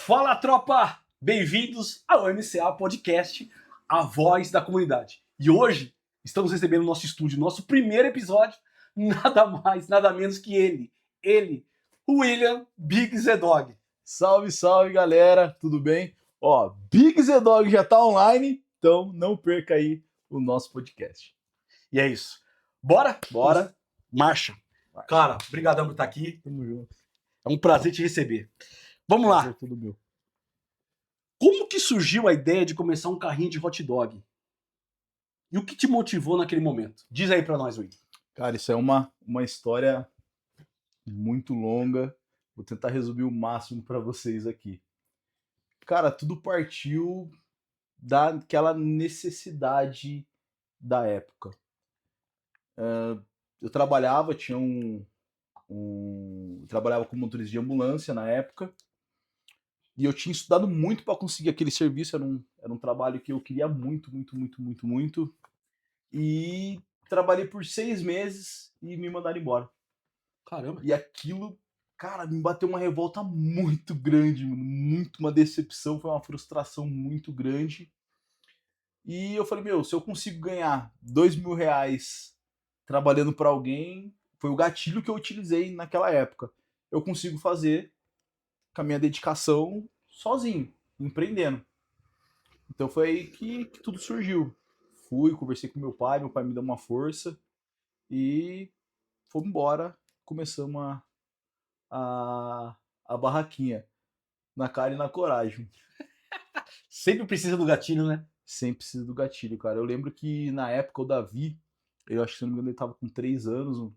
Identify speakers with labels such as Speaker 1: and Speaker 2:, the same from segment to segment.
Speaker 1: Fala, tropa! Bem-vindos ao MCA Podcast, a voz da comunidade. E hoje estamos recebendo no nosso estúdio, nosso primeiro episódio, nada mais, nada menos que ele, o William Big Z Dog.
Speaker 2: Salve, salve, galera, tudo bem? Ó, Big Z Dog já tá online, então não perca aí o nosso podcast.
Speaker 1: E é isso. Bora? Marcha. Cara, brigadão por estar aqui.
Speaker 2: Tamo junto.
Speaker 1: É um prazer te receber. Vamos lá.
Speaker 2: Tudo meu.
Speaker 1: Como que surgiu a ideia de começar um carrinho de hot dog? E o que te motivou naquele momento? Diz aí pra nós, William.
Speaker 2: Cara, isso é uma história muito longa. Vou tentar resumir o máximo para vocês aqui. Cara, tudo partiu daquela necessidade da época. Eu trabalhava, trabalhava como motorista de ambulância na época. E eu tinha estudado muito para conseguir aquele serviço. Era um trabalho que eu queria muito. E trabalhei por 6 meses e me mandaram embora.
Speaker 1: Caramba.
Speaker 2: E aquilo, cara, me bateu uma revolta muito grande, muito uma decepção, foi uma frustração muito grande. E eu falei, se eu consigo ganhar R$2.000 trabalhando para alguém, foi o gatilho que eu utilizei naquela época. Eu consigo fazer com a minha dedicação sozinho, empreendendo. Então foi aí que tudo surgiu. Conversei com meu pai me deu uma força e fomos embora. Começamos a barraquinha, na cara e na coragem.
Speaker 1: Sempre precisa do gatilho, né?
Speaker 2: Sempre precisa do gatilho, cara. Eu lembro que na época o Davi, eu acho que se não me engano ele tava com 3 anos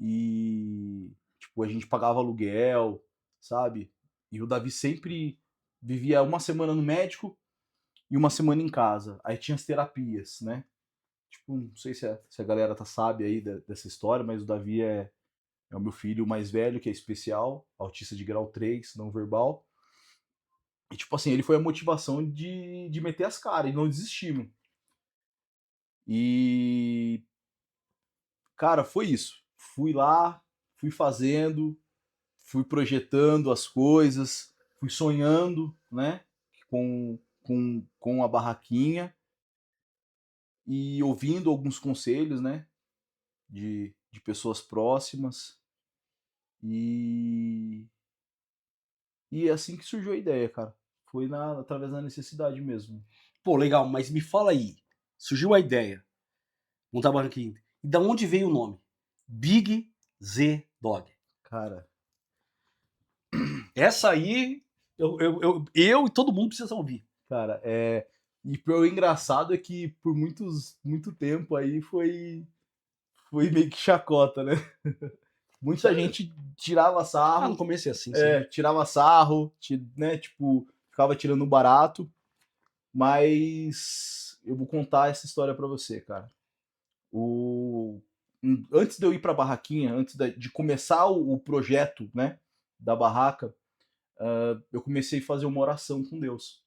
Speaker 2: e tipo, a gente pagava aluguel, sabe? E o Davi sempre vivia uma semana no médico e uma semana em casa. Aí tinha as terapias, né? Tipo, não sei se a galera sabe aí dessa história, mas o Davi é o meu filho mais velho, que é especial, autista de grau 3, não verbal. E tipo assim, ele foi a motivação de meter as caras e não desistir, mano. E cara, foi isso. Fui lá, fui fazendo, fui projetando as coisas, fui sonhando, né, com a barraquinha e ouvindo alguns conselhos, né, de pessoas próximas. E é assim que surgiu a ideia, cara. Foi através da necessidade mesmo.
Speaker 1: Pô, legal, mas me fala aí. Surgiu a ideia. Não tá aqui. E da onde veio o nome? Big Z Dog.
Speaker 2: Cara,
Speaker 1: Essa aí, eu e todo mundo precisa ouvir.
Speaker 2: cara, e o engraçado é que por muito tempo aí foi meio que chacota, né? Muita gente tirava sarro.
Speaker 1: No começo é assim,
Speaker 2: tirava sarro, né? Tipo, ficava tirando barato. Mas eu vou contar essa história pra você, cara. Antes de eu ir pra barraquinha, antes de começar o projeto, né, da barraca, eu comecei a fazer uma oração com Deus.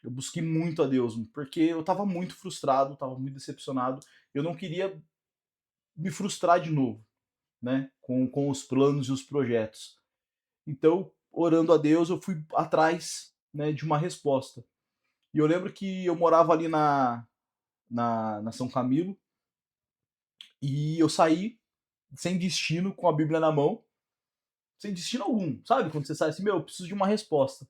Speaker 2: Eu busquei muito a Deus, porque eu tava muito frustrado, tava muito decepcionado. Eu não queria me frustrar de novo, né, com os planos e os projetos. Então, orando a Deus, eu fui atrás, né, de uma resposta. E eu lembro que eu morava ali na São Camilo e eu saí sem destino, com a Bíblia na mão, sem destino algum, sabe? Quando você sai assim, eu preciso de uma resposta.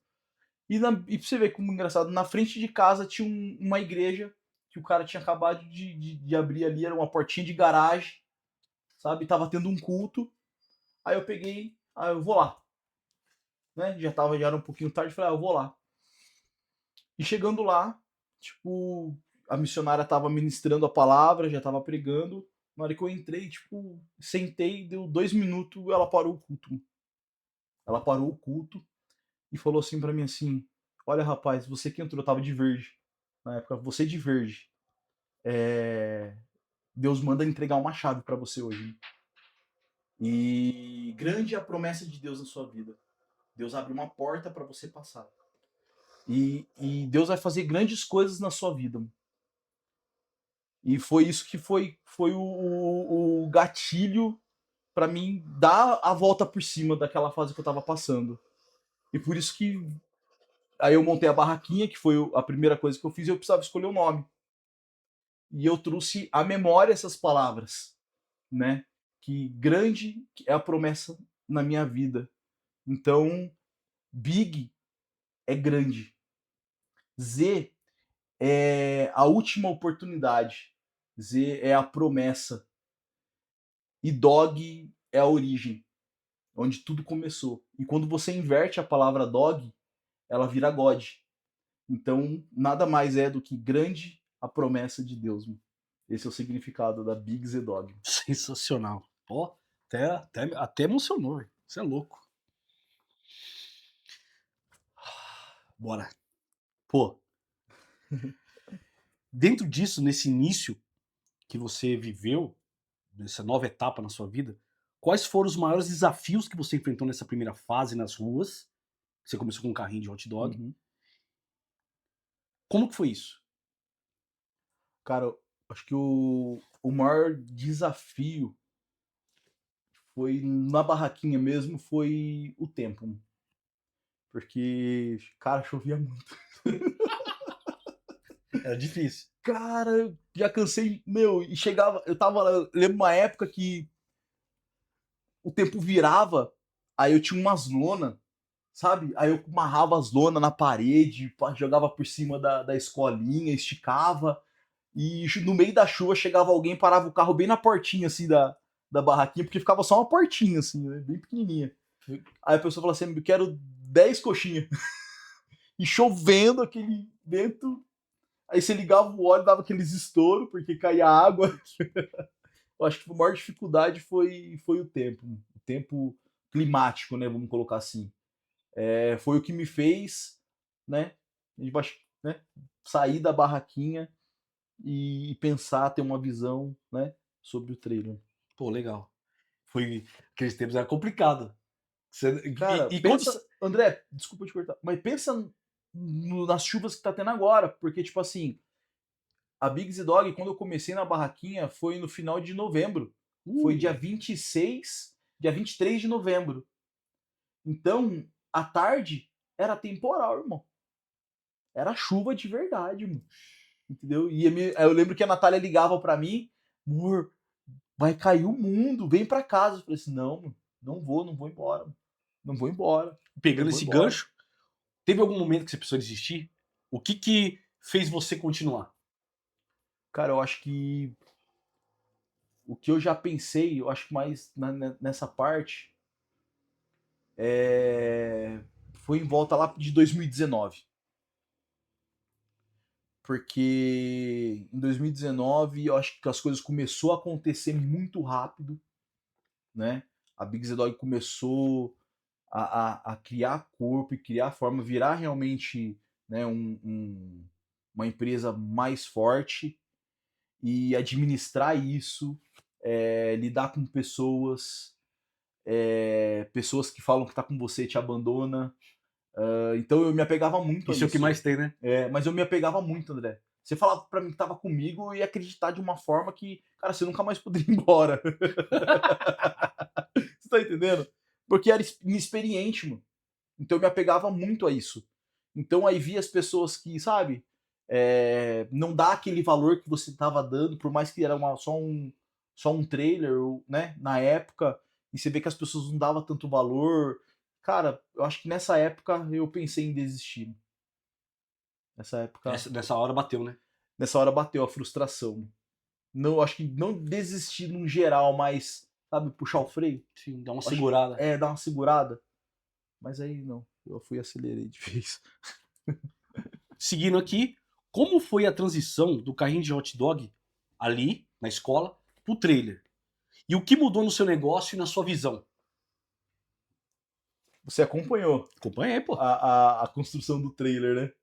Speaker 2: E pra você ver como engraçado, na frente de casa tinha uma igreja que o cara tinha acabado de abrir ali, era uma portinha de garagem, sabe? Tava tendo um culto. Aí eu peguei, eu vou lá. Né? Já era um pouquinho tarde, falei, eu vou lá. E chegando lá, tipo, a missionária tava ministrando a palavra, já tava pregando. Na hora que eu entrei, tipo, sentei, deu 2 minutos, ela parou o culto. Ela parou o culto e falou assim pra mim assim, olha rapaz, você que entrou, tava de verde. Na época, você de verde. Deus manda entregar uma chave pra você hoje. E grande é a promessa de Deus na sua vida. Deus abre uma porta pra você passar. E Deus vai fazer grandes coisas na sua vida. E foi isso que foi o gatilho pra mim dar a volta por cima daquela fase que eu tava passando. E por isso que Aí eu montei a barraquinha, que foi a primeira coisa que eu fiz, e eu precisava escolher o nome. E eu trouxe à memória essas palavras, né? Que grande é a promessa na minha vida. Então, Big é grande. Z é a última oportunidade. Z é a promessa. E Dog é a origem, onde tudo começou. E quando você inverte a palavra dog, ela vira God. Então, nada mais é do que grande a promessa de Deus. Mano. Esse é o significado da Big Z Dog.
Speaker 1: Sensacional. Ó, até emocionou, velho. Você é louco. Bora. Pô, dentro disso, nesse início que você viveu, nessa nova etapa na sua vida, quais foram os maiores desafios que você enfrentou nessa primeira fase nas ruas? Você começou com um carrinho de hot dog.
Speaker 2: Uhum.
Speaker 1: Como que foi isso?
Speaker 2: Cara, acho que o maior desafio foi na barraquinha mesmo, foi o tempo. Porque, cara, chovia muito.
Speaker 1: Era difícil.
Speaker 2: Cara, eu já cansei, meu, e chegava, eu lembro uma época que o tempo virava, aí eu tinha umas lona, sabe? Aí eu amarrava as lonas na parede, jogava por cima da escolinha, esticava, e no meio da chuva chegava alguém, parava o carro bem na portinha, assim, da barraquinha, porque ficava só uma portinha, assim, né? Bem pequenininha. Aí a pessoa falava assim, eu quero 10 coxinhas. E chovendo, aquele vento. Aí você ligava o óleo, dava aqueles estouros, porque caía água. Eu acho que a maior dificuldade foi o tempo. O tempo climático, né? Vamos colocar assim. Foi o que me fez, né? Né, sair da barraquinha e pensar, ter uma visão, né? Sobre o trailer.
Speaker 1: Pô, legal. Foi. Aqueles tempos era complicado.
Speaker 2: Cara,
Speaker 1: E quando.
Speaker 2: pensa, André, desculpa te cortar, mas pensa nas chuvas que tá tendo agora, porque, tipo assim, a Big Dog, quando eu comecei na barraquinha, foi no final de novembro. Foi dia 26, dia 23 de novembro. Então, à tarde, era temporal, irmão. Era chuva de verdade, mano. Entendeu? Aí eu lembro que a Natália ligava pra mim, amor, vai cair o mundo, vem pra casa. Eu falei assim, não, mano, não vou embora. Mano. Não vou embora. Não
Speaker 1: Pegando
Speaker 2: vou
Speaker 1: esse
Speaker 2: embora.
Speaker 1: gancho, teve algum momento que você precisou desistir? O que que fez você continuar?
Speaker 2: Cara, eu acho que o que eu já pensei, eu acho que mais nessa parte, foi em volta lá de 2019. Porque em 2019 eu acho que as coisas começou a acontecer muito rápido, né? A Big Z Dog começou a criar corpo e criar forma, virar realmente, né, uma empresa mais forte e administrar isso, lidar com pessoas, pessoas que falam que tá com você e te abandona. Então eu me apegava muito a
Speaker 1: Isso é o que
Speaker 2: isso.
Speaker 1: mais tem, né?
Speaker 2: Mas eu me apegava muito, André. Você falava pra mim que tava comigo, eu ia acreditar de uma forma que, cara, você nunca mais poderia ir embora. Você tá entendendo? Porque era inexperiente, mano. Então eu me apegava muito a isso. Então aí via as pessoas que, sabe, não dá aquele valor que você tava dando, por mais que era só um trailer, né, na época, e você vê que as pessoas não davam tanto valor. Cara, eu acho que nessa época eu pensei em desistir. Nessa época,
Speaker 1: Nessa hora bateu, né?
Speaker 2: nessa hora bateu a frustração. Não, acho que não desistir num geral, mas, sabe, puxar o freio.
Speaker 1: Sim, dá uma
Speaker 2: Acho,
Speaker 1: segurada.
Speaker 2: dar uma segurada. Mas aí não, eu fui e acelerei de vez.
Speaker 1: Seguindo aqui, como foi a transição do carrinho de hot dog ali, na escola, pro trailer? E o que mudou no seu negócio e na sua visão?
Speaker 2: Você acompanhou
Speaker 1: Acompanhei, pô.
Speaker 2: a construção do trailer, né?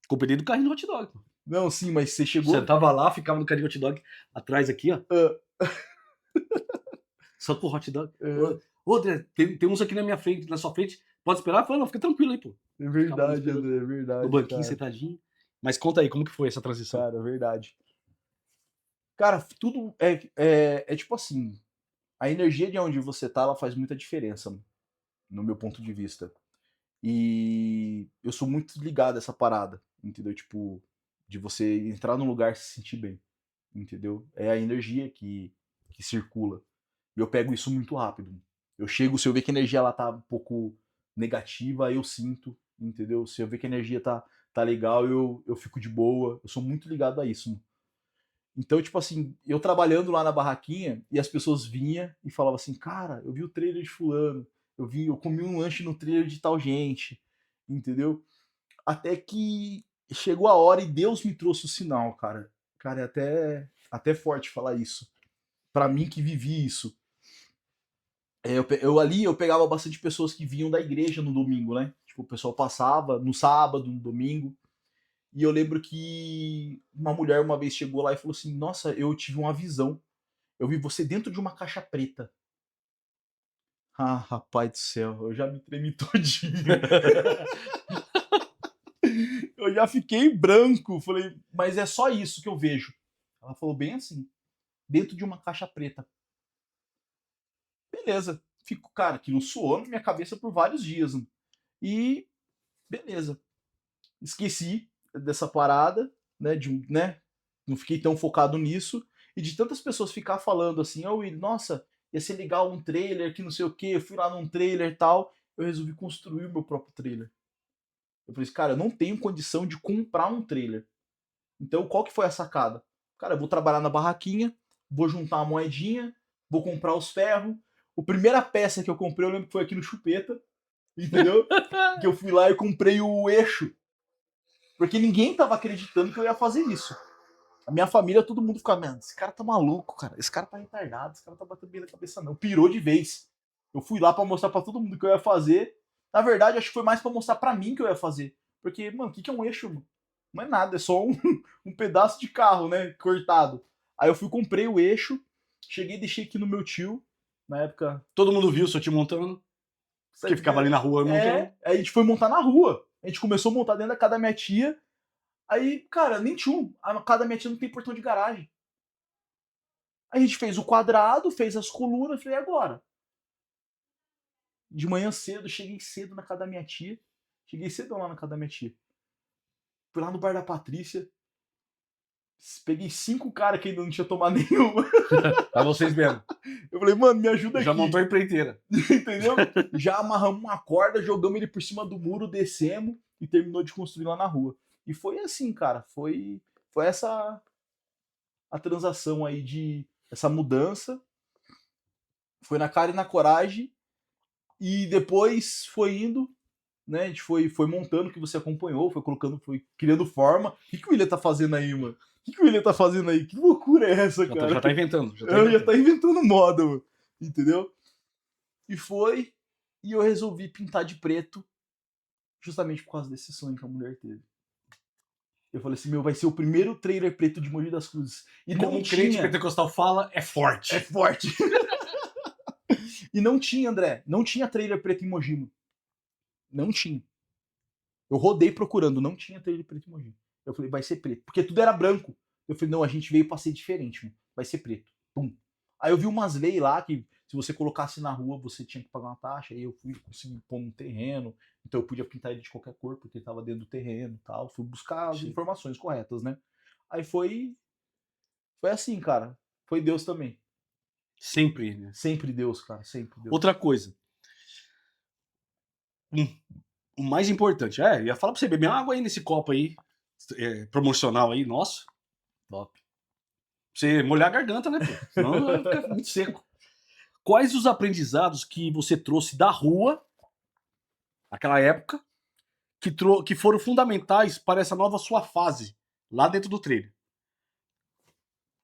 Speaker 1: Acompanhei do carrinho do hot dog, pô.
Speaker 2: Não, sim, mas você
Speaker 1: Você
Speaker 2: chegou.
Speaker 1: tava lá, ficava no carrinho do hot dog atrás aqui, ó.
Speaker 2: Ah,
Speaker 1: Só com o hot dog.
Speaker 2: é,
Speaker 1: Ô, André, tem uns aqui na minha frente, na sua frente. Pode esperar? Falei, não, fica tranquilo aí, pô.
Speaker 2: é
Speaker 1: Ficava ali
Speaker 2: verdade,
Speaker 1: esperando
Speaker 2: André, é
Speaker 1: no
Speaker 2: verdade,
Speaker 1: banquinho,
Speaker 2: cara.
Speaker 1: sentadinho. Mas conta aí, como que foi essa transição?
Speaker 2: Cara, é verdade. Cara, tudo é tipo assim. A energia de onde você tá, ela faz muita diferença, no meu ponto de vista. E eu sou muito ligado a essa parada, entendeu? Tipo, de você entrar num lugar e se sentir bem, entendeu? É a energia que circula. E eu pego isso muito rápido. Eu chego, se eu ver que a energia ela tá um pouco negativa, aí eu sinto, entendeu? Se eu ver que a energia tá legal, eu fico de boa. Eu sou muito ligado a isso, mano. Então, tipo assim, eu trabalhando lá na barraquinha e as pessoas vinham e falavam assim, cara, eu vi o trailer de fulano, eu comi um lanche no trailer de tal gente, entendeu? Até que chegou a hora e Deus me trouxe o sinal, cara. Cara, é até forte falar isso. Pra mim que vivi isso. Eu pegava bastante pessoas que vinham da igreja no domingo, né? Tipo, o pessoal passava no sábado, no domingo. E eu lembro que uma mulher uma vez chegou lá e falou assim: Nossa, eu tive uma visão. Eu vi você dentro de uma caixa preta. Ah, rapaz do céu, eu já me tremi todinho. Eu já fiquei branco. Falei, mas é só isso que eu vejo. Ela falou bem assim, dentro de uma caixa preta. Beleza. Fico, cara, aquilo suou na minha cabeça por vários dias. Né? E beleza. Esqueci dessa parada, né? Né? Não fiquei tão focado nisso. E de tantas pessoas ficar falando assim, oh, Will, nossa, ia ser legal um trailer, que não sei o que, eu fui lá num trailer e tal. Eu resolvi construir o meu próprio trailer. Eu falei assim, cara, eu não tenho condição de comprar um trailer. Então, qual que foi a sacada? Cara, eu vou trabalhar na barraquinha, vou juntar uma moedinha, vou comprar os ferros. A primeira peça que eu comprei, eu lembro que foi aqui no Chupeta, entendeu? Que eu fui lá e comprei o eixo. Porque ninguém tava acreditando que eu ia fazer isso. A minha família, todo mundo ficava, mano, esse cara tá maluco, cara. Esse cara tá retardado, esse cara tá batendo bem na cabeça, não. Pirou de vez. Eu fui lá pra mostrar pra todo mundo que eu ia fazer. Na verdade, acho que foi mais pra mostrar pra mim que eu ia fazer. Porque, mano, o que é um eixo, mano? Não é nada, é só um pedaço de carro, né? Cortado. Aí eu fui, comprei o eixo, cheguei e deixei aqui no meu tio. Na época.
Speaker 1: Todo mundo viu o seu tio montando, que ficava ali na rua montando.
Speaker 2: Aí a gente foi montar na rua. A gente começou a montar dentro da casa da minha tia. Aí, cara, nem tinha um. A casa da minha tia não tem portão de garagem. A gente fez o quadrado, fez as colunas, falei, e agora? De manhã cedo, cheguei cedo na casa da minha tia. Cheguei cedo lá na casa da minha tia. Fui lá no bar da Patrícia. Peguei 5 caras que ainda não tinha tomado nenhuma.
Speaker 1: Pra vocês mesmo.
Speaker 2: Eu falei, mano, me ajuda
Speaker 1: Já
Speaker 2: aqui.
Speaker 1: montou a empreiteira.
Speaker 2: Entendeu? Já amarramos uma corda, jogamos ele por cima do muro, descemos e terminou de construir lá na rua. E foi assim, cara. Foi essa a transação aí de essa mudança. Foi na cara e na coragem. E depois foi indo, né? A gente foi montando o que você acompanhou, foi colocando, foi criando forma. O que o William tá fazendo aí, mano? O que o William tá fazendo aí? Que loucura é essa, cara?
Speaker 1: Já tá inventando.
Speaker 2: Já tá inventando moda, mano. Entendeu? E foi. E eu resolvi pintar de preto justamente por causa desse sonho que a mulher teve. Eu falei assim, meu, vai ser o primeiro trailer preto de Mogi das Cruzes. E
Speaker 1: Como
Speaker 2: não
Speaker 1: um crente
Speaker 2: tinha.
Speaker 1: pentecostal fala, é forte.
Speaker 2: É forte. E não tinha, André. Não tinha trailer preto em Mogi, mano. Não tinha. Eu rodei procurando, não tinha trailer preto em Mogi. Eu falei, vai ser preto. Porque tudo era branco. Eu falei, não, a gente veio pra ser diferente, mano. Vai ser preto. Pum. Aí eu vi umas leis lá que se você colocasse na rua, você tinha que pagar uma taxa. Aí eu fui conseguir pôr no terreno. Então eu podia pintar ele de qualquer cor, porque ele tava dentro do terreno e tal. Fui buscar as informações corretas, né? Aí foi assim, cara. Foi Deus também.
Speaker 1: Sempre, né?
Speaker 2: Sempre Deus, cara. Sempre Deus.
Speaker 1: Outra coisa. O mais importante. Ia falar pra você beber uma água aí nesse copo aí. Promocional aí, nossa.
Speaker 2: Top.
Speaker 1: Pra você molhar a garganta, né, pô? Senão vai ficar muito seco. Quais os aprendizados que você trouxe da rua, naquela época, que foram fundamentais para essa nova sua fase, lá dentro do trailer?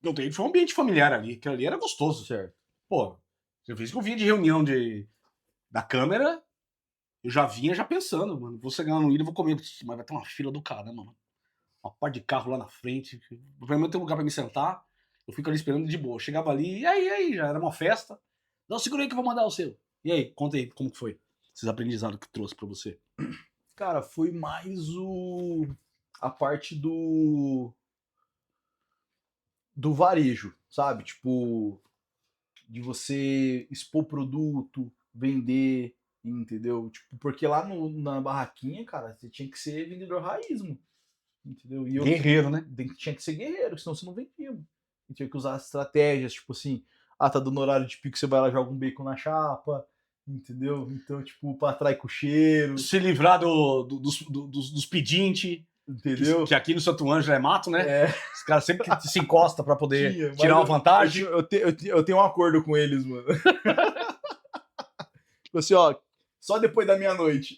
Speaker 1: Não tem, foi um ambiente familiar ali, que ali era gostoso.
Speaker 2: Certo.
Speaker 1: Pô, eu fiz que eu vinha de reunião da câmera, eu já vinha já pensando, mano, vou chegar no Ilha e vou comer, mas vai ter uma fila do caramba, mano. Uma parte de carro lá na frente, pelo menos tem um lugar pra me sentar, eu fico ali esperando de boa. Chegava ali, e aí, já era uma festa. Não, segura aí que eu vou mandar o seu. E aí, conta aí, como que foi? Esses aprendizados que trouxe pra você.
Speaker 2: Cara, foi mais a parte do varejo, sabe? Tipo, de você expor produto, vender, entendeu? Tipo, porque lá na barraquinha, cara, você tinha que ser vendedor raiz, mano, entendeu? E eu
Speaker 1: Guerreiro, né?
Speaker 2: tinha que ser guerreiro, senão você não vendia, mano. E tinha que usar estratégias, tipo assim, tá dando horário de pico, você vai lá, joga um bacon na chapa, entendeu? Então, tipo, pra atrair com cheiro,
Speaker 1: Se livrar dos pedintes,
Speaker 2: entendeu?
Speaker 1: que aqui no Santo Ângelo é mato, né?
Speaker 2: É,
Speaker 1: Os caras sempre que se encostam pra poder
Speaker 2: tinha,
Speaker 1: tirar uma
Speaker 2: mas
Speaker 1: vantagem.
Speaker 2: eu tenho um acordo com eles, mano. Tipo assim, ó, só depois da meia-noite.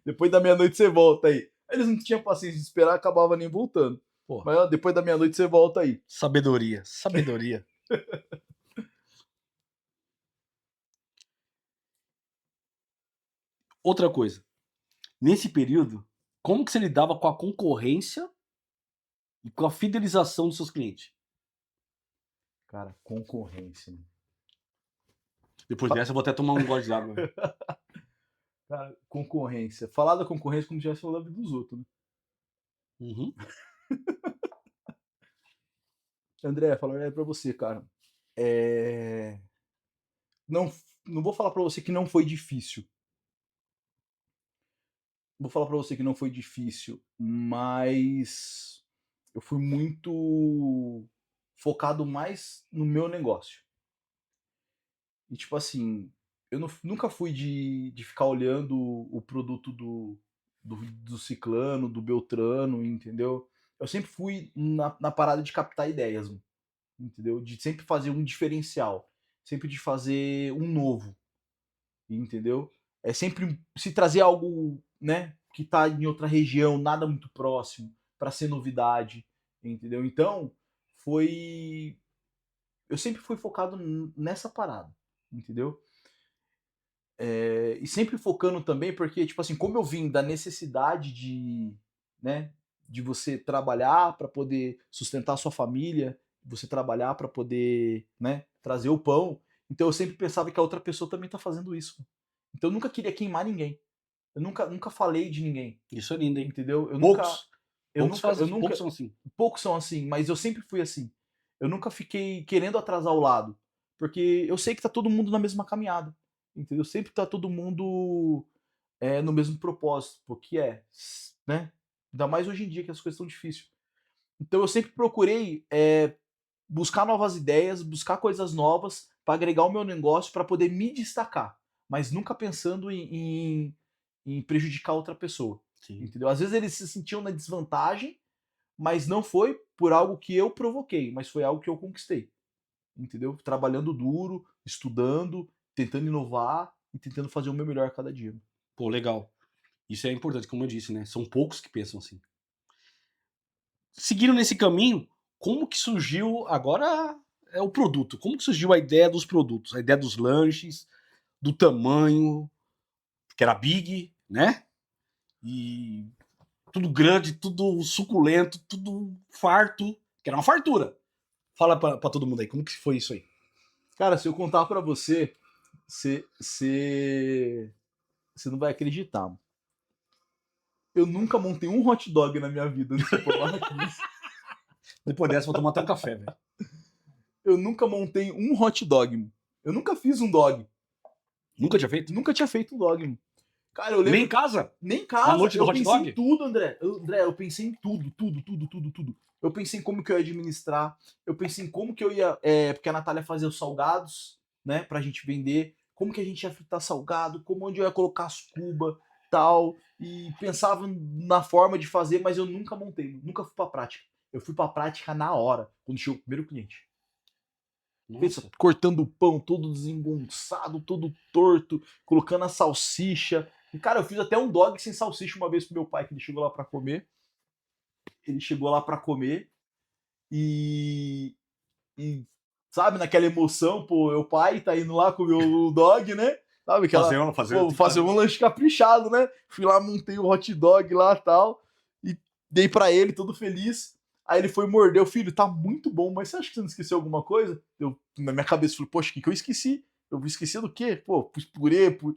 Speaker 2: Depois da meia-noite você volta aí. Eles não tinham paciência de esperar, acabava nem voltando.
Speaker 1: Pô,
Speaker 2: Mas ó, depois da meia-noite você volta aí.
Speaker 1: sabedoria, sabedoria. Outra coisa, nesse período, como que você lidava com a concorrência e com a fidelização dos seus clientes?
Speaker 2: Cara, concorrência. Né?
Speaker 1: Depois dessa, eu vou até tomar um gole de água.
Speaker 2: Cara, concorrência. Falar da concorrência como já se falou da vida dos outros, né?
Speaker 1: Uhum.
Speaker 2: André, falar pra você, cara. Não, não vou falar pra você que não foi difícil. Vou falar pra você que não foi difícil, mas eu fui muito focado mais no meu negócio. E tipo assim, eu nunca fui de ficar olhando o produto do ciclano, do beltrano, entendeu? Eu sempre fui na parada de captar ideias, entendeu? De sempre fazer um diferencial, sempre de fazer um novo, entendeu? É sempre se trazer algo, né, que tá em outra região, nada muito próximo, para ser novidade, entendeu? Então, foi eu sempre fui focado nessa parada, entendeu? E sempre focando também, porque, tipo assim, como eu vim da necessidade né, de você trabalhar para poder sustentar a sua família, você trabalhar para poder, né, trazer o pão, então eu sempre pensava que a outra pessoa também tá fazendo isso. Então eu nunca queria queimar ninguém. Eu nunca falei de ninguém,
Speaker 1: Isso é lindo, hein?
Speaker 2: entendeu?
Speaker 1: Poucos.
Speaker 2: Eu nunca, eu
Speaker 1: Poucos
Speaker 2: nunca,
Speaker 1: são assim.
Speaker 2: poucos são assim, mas eu sempre fui assim. Eu nunca fiquei querendo atrasar o lado, porque eu sei que tá todo mundo na mesma caminhada, entendeu? Sempre tá todo mundo no mesmo propósito, porque né? Ainda mais hoje em dia que as coisas estão difíceis. Então eu sempre procurei buscar novas ideias, buscar coisas novas para agregar o meu negócio, para poder me destacar, mas nunca pensando em prejudicar outra pessoa,
Speaker 1: Sim.
Speaker 2: entendeu? Às vezes eles se sentiam na desvantagem, mas não foi por algo que eu provoquei, mas foi algo que eu conquistei, entendeu? Trabalhando duro, estudando, tentando inovar e tentando fazer o meu melhor a cada dia.
Speaker 1: Pô, legal. Isso é importante, como eu disse, né? São poucos que pensam assim. Seguindo nesse caminho, como que surgiu agora o produto? Como que surgiu a ideia dos produtos? A ideia dos lanches, do tamanho, que era big, né? E tudo grande, tudo suculento, tudo farto, que era uma fartura. Fala pra todo mundo aí, como que foi isso aí?
Speaker 2: Cara, se eu contar pra você, você não vai acreditar. Mano. Eu nunca montei um hot dog na minha vida no Barraquinhas.
Speaker 1: Depois dessa, vou tomar até um café, velho.
Speaker 2: Eu nunca montei um hot dog. Mano. Eu nunca fiz um dog.
Speaker 1: Nunca tinha feito?
Speaker 2: Nunca tinha feito um dog. Mano. Cara, eu lembro.
Speaker 1: Nem em casa?
Speaker 2: Nem em casa.
Speaker 1: Na noite do
Speaker 2: eu
Speaker 1: hot
Speaker 2: pensei
Speaker 1: dog?
Speaker 2: em tudo, André. André, eu pensei em tudo. Eu pensei em como que eu ia administrar. Eu pensei em como que eu ia. Porque a Natália fazia os salgados, né? Pra gente vender. Como que a gente ia fritar salgado, como onde eu ia colocar as cubas, tal. E pensava na forma de fazer, mas eu nunca montei. Nunca fui pra prática. Eu fui pra prática na hora, quando chegou o primeiro cliente. Pensa, cortando o pão todo desengonçado, todo torto, colocando a salsicha. E, cara, eu fiz até um dog sem salsicha uma vez pro meu pai, que ele chegou lá pra comer. Ele chegou lá pra comer e sabe, naquela emoção, pô, meu pai tá indo lá comer o dog, né? Sabe, aquela, fazer um lanche caprichado, né? Fui lá, montei o hot dog lá e tal, e dei pra ele, todo feliz. Aí ele foi morder, o filho, tá muito bom, mas você acha que você não esqueceu alguma coisa? Eu, na minha cabeça, falei, poxa, o que eu esqueci? Eu esqueci do quê? Pô, pus purê, pus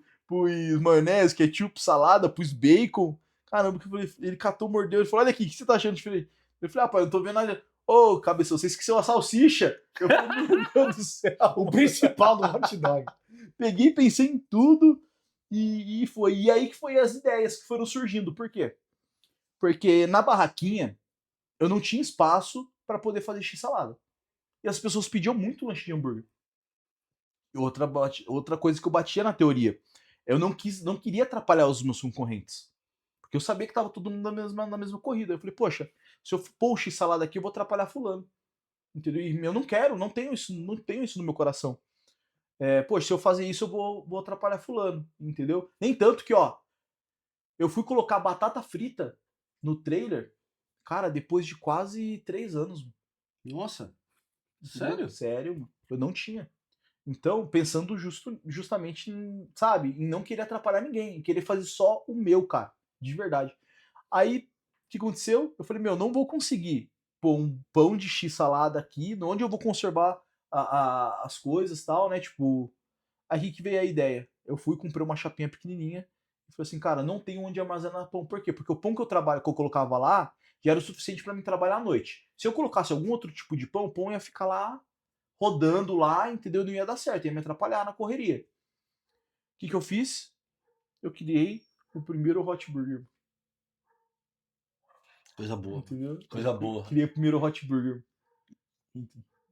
Speaker 2: maionese, ketchup, salada, pus bacon. Caramba, que eu falei, ele catou, mordeu, ele falou, olha aqui, o que você tá achando diferente? Eu falei, pai, eu não tô vendo nada. Ô, cabeção, você esqueceu a salsicha. Eu falei, meu Deus do céu.
Speaker 1: O principal do hot dog.
Speaker 2: Peguei, pensei em tudo e foi. E aí que foi as ideias que foram surgindo. Por quê? Porque na barraquinha eu não tinha espaço para poder fazer x-salada. E as pessoas pediam muito lanche de hambúrguer. E outra coisa que eu batia na teoria. Eu não queria atrapalhar os meus concorrentes. Porque eu sabia que tava todo mundo na mesma corrida. Eu falei, poxa, se eu pôr o x-salada aqui, eu vou atrapalhar fulano. Entendeu? E eu não quero, não tenho isso no meu coração. Poxa, se eu fazer isso, eu vou atrapalhar fulano, entendeu? Nem tanto que, ó, eu fui colocar batata frita no trailer, cara, depois de quase 3 anos.
Speaker 1: Nossa,
Speaker 2: Entendeu?
Speaker 1: sério?
Speaker 2: Sério, mano. Eu não tinha. Então, pensando justamente em, sabe, em não querer atrapalhar ninguém, em querer fazer só o meu, cara, de verdade. Aí, o que aconteceu? Eu falei, meu, não vou conseguir pôr um pão de x-salada aqui, onde eu vou conservar as coisas e tal, né? Tipo, aí que veio a ideia. Eu fui, comprei uma chapinha pequenininha e falei assim, cara, não tem onde armazenar pão. Por quê? Porque o pão que eu colocava lá já era o suficiente para mim trabalhar à noite. Se eu colocasse algum outro tipo de pão, o pão ia ficar lá rodando lá, entendeu? Não ia dar certo, ia me atrapalhar na correria. O que eu fiz? Eu criei o primeiro hot burger.
Speaker 1: Coisa boa.
Speaker 2: Entendeu?
Speaker 1: Coisa boa.
Speaker 2: Criei o primeiro hot burger.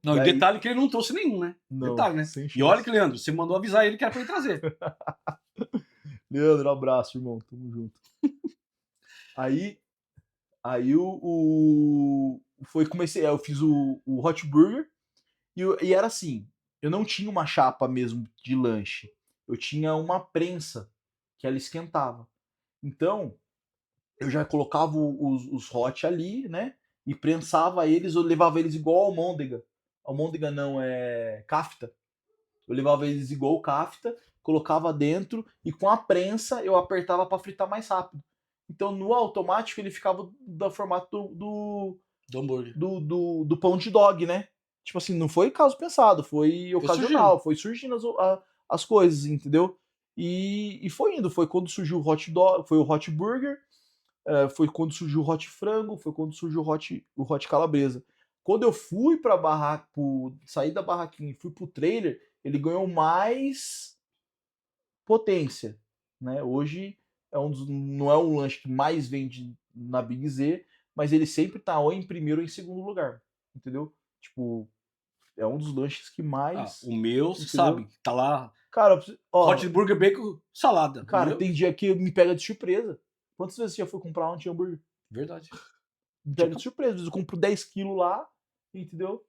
Speaker 1: Não, e
Speaker 2: Daí-
Speaker 1: detalhe que ele não trouxe nenhum, né?
Speaker 2: Não,
Speaker 1: Detalhe, né?
Speaker 2: sem
Speaker 1: E
Speaker 2: chance.
Speaker 1: olha que, Leandro, você mandou avisar ele que era pra ele trazer.
Speaker 2: Leandro, um abraço, irmão. Tamo junto. Aí eu fiz o hot burger e era assim, eu não tinha uma chapa mesmo de lanche, eu tinha uma prensa que ela esquentava. Então, eu já colocava os hot ali, né? E prensava eles, eu levava eles igual almôndega. Almôndega não, é kafta. Eu levava eles igual kafta, colocava dentro e com a prensa eu apertava para fritar mais rápido. Então no automático ele ficava do formato
Speaker 1: Do hambúrguer.
Speaker 2: do pão de dog, né? Tipo assim, não foi caso pensado, foi ocasional, foi surgindo as coisas, entendeu? E foi indo, foi quando surgiu o hot dog, foi o hot burger, foi quando surgiu o hot frango, foi quando surgiu o hot calabresa. Quando eu fui pra barraca, saí da barraquinha e fui pro trailer, ele ganhou mais potência, né? Hoje não é um lanche que mais vende na Big Z, mas ele sempre tá ou em primeiro ou em segundo lugar, entendeu? Tipo, é um dos lanches que mais.
Speaker 1: O meu, você
Speaker 2: entendeu?
Speaker 1: sabe, tá lá.
Speaker 2: Cara, ó,
Speaker 1: Hot burger, bacon, salada.
Speaker 2: cara,
Speaker 1: Meu?
Speaker 2: tem dia que me pega de surpresa. Quantas vezes você já foi comprar um hambúrguer?
Speaker 1: Verdade.
Speaker 2: Me pega de surpresa. Às vezes eu compro 10 quilos lá, entendeu?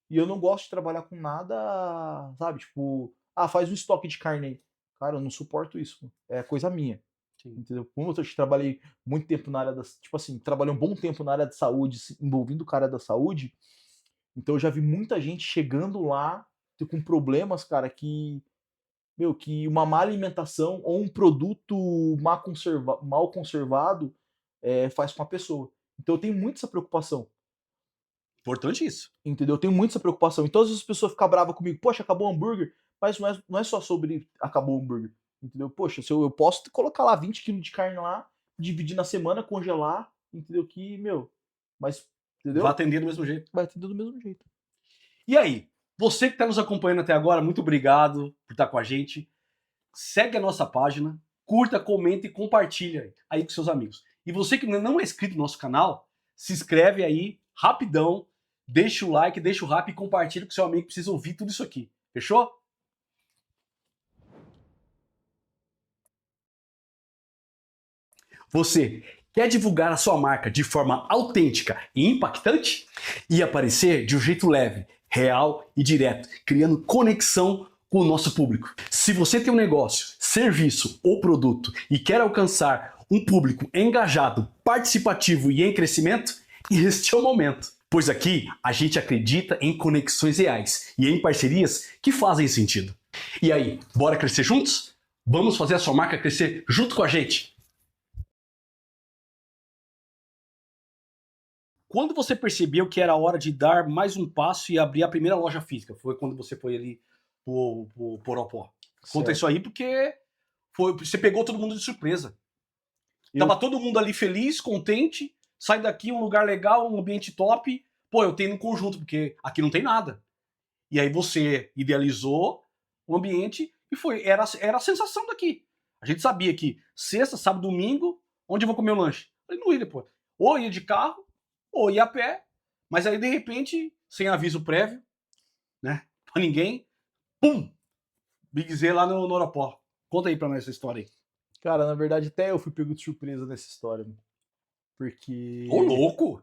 Speaker 2: E eu não gosto de trabalhar com nada, sabe? Tipo, faz um estoque de carne aí. Cara, eu não suporto isso. É coisa minha.
Speaker 1: Sim.
Speaker 2: Entendeu? Como eu trabalhei muito tempo na área da. Tipo assim, trabalhei um bom tempo na área de saúde, envolvendo o cara da saúde. Então eu já vi muita gente chegando lá com problemas, cara, que uma má alimentação ou um produto mal conservado faz com a pessoa. Então eu tenho muito essa preocupação.
Speaker 1: Importante isso.
Speaker 2: Entendeu? Eu tenho muito essa preocupação. Então às vezes as pessoas ficam bravas comigo, poxa, acabou o hambúrguer, mas não é só sobre acabou o hambúrguer. Entendeu? Poxa, se eu posso colocar lá 20 quilos de carne lá, dividir na semana, congelar, entendeu? Que, meu, mas, entendeu?
Speaker 1: Vai atender do mesmo jeito.
Speaker 2: Vai atender do mesmo jeito.
Speaker 1: E aí, você que está nos acompanhando até agora, muito obrigado por estar com a gente. Segue a nossa página, curta, comenta e compartilha aí com seus amigos. E você que não é inscrito no nosso canal, se inscreve aí, rapidão, deixa o like, deixa o rap e compartilha com seu amigo que precisa ouvir tudo isso aqui. Fechou? Você quer divulgar a sua marca de forma autêntica e impactante? E aparecer de um jeito leve, real e direto, criando conexão com o nosso público. Se você tem um negócio, serviço ou produto e quer alcançar um público engajado, participativo e em crescimento, este é o momento. Pois aqui a gente acredita em conexões reais e em parcerias que fazem sentido. E aí, bora crescer juntos? Vamos fazer a sua marca crescer junto com a gente. Quando você percebeu que era hora de dar mais um passo e abrir a primeira loja física? Foi quando você foi ali pro Poropó. Conta isso aí porque você pegou todo mundo de surpresa. Tava todo mundo ali feliz, contente, sai daqui um lugar legal, um ambiente top. Pô, eu tenho um conjunto, porque aqui não tem nada. E aí você idealizou um ambiente Era a sensação daqui. A gente sabia que sexta, sábado, domingo, onde eu vou comer o lanche? Falei, no Ilha, pô. Ou ia de carro, ou ia a pé, mas aí de repente, sem aviso prévio, né? Pra ninguém, pum! Big Z lá no aeroporto. Conta aí pra nós essa história aí.
Speaker 2: Cara, na verdade, até eu fui pego de surpresa nessa história.
Speaker 1: Ô,
Speaker 2: Porque.
Speaker 1: louco!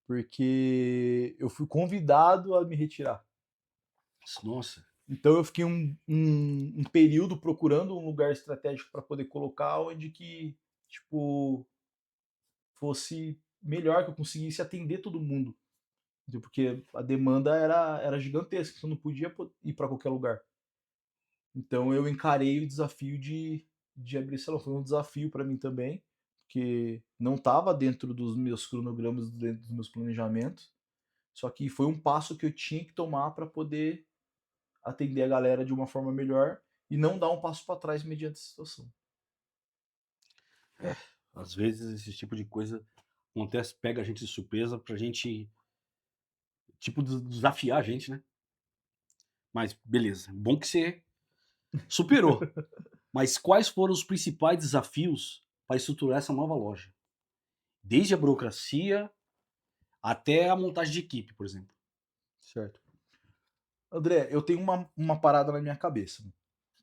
Speaker 2: Porque eu fui convidado a me retirar.
Speaker 1: Nossa.
Speaker 2: Então eu fiquei um período procurando um lugar estratégico para poder colocar onde que, tipo, fosse melhor, que eu conseguisse atender todo mundo. Entendeu? Porque a demanda era gigantesca, então eu não podia ir para qualquer lugar. Então eu encarei o desafio de abrir salão. Foi um desafio para mim também, porque não estava dentro dos meus cronogramas, dentro dos meus planejamentos. Só que foi um passo que eu tinha que tomar para poder atender a galera de uma forma melhor e não dar um passo para trás mediante a situação.
Speaker 1: Às vezes esse tipo de coisa acontece, pega a gente de surpresa pra gente, tipo, desafiar a gente, né? Mas beleza, bom que você superou. Mas quais foram os principais desafios para estruturar essa nova loja? Desde a burocracia até a montagem de equipe, por exemplo.
Speaker 2: Certo. André, eu tenho uma parada na minha cabeça.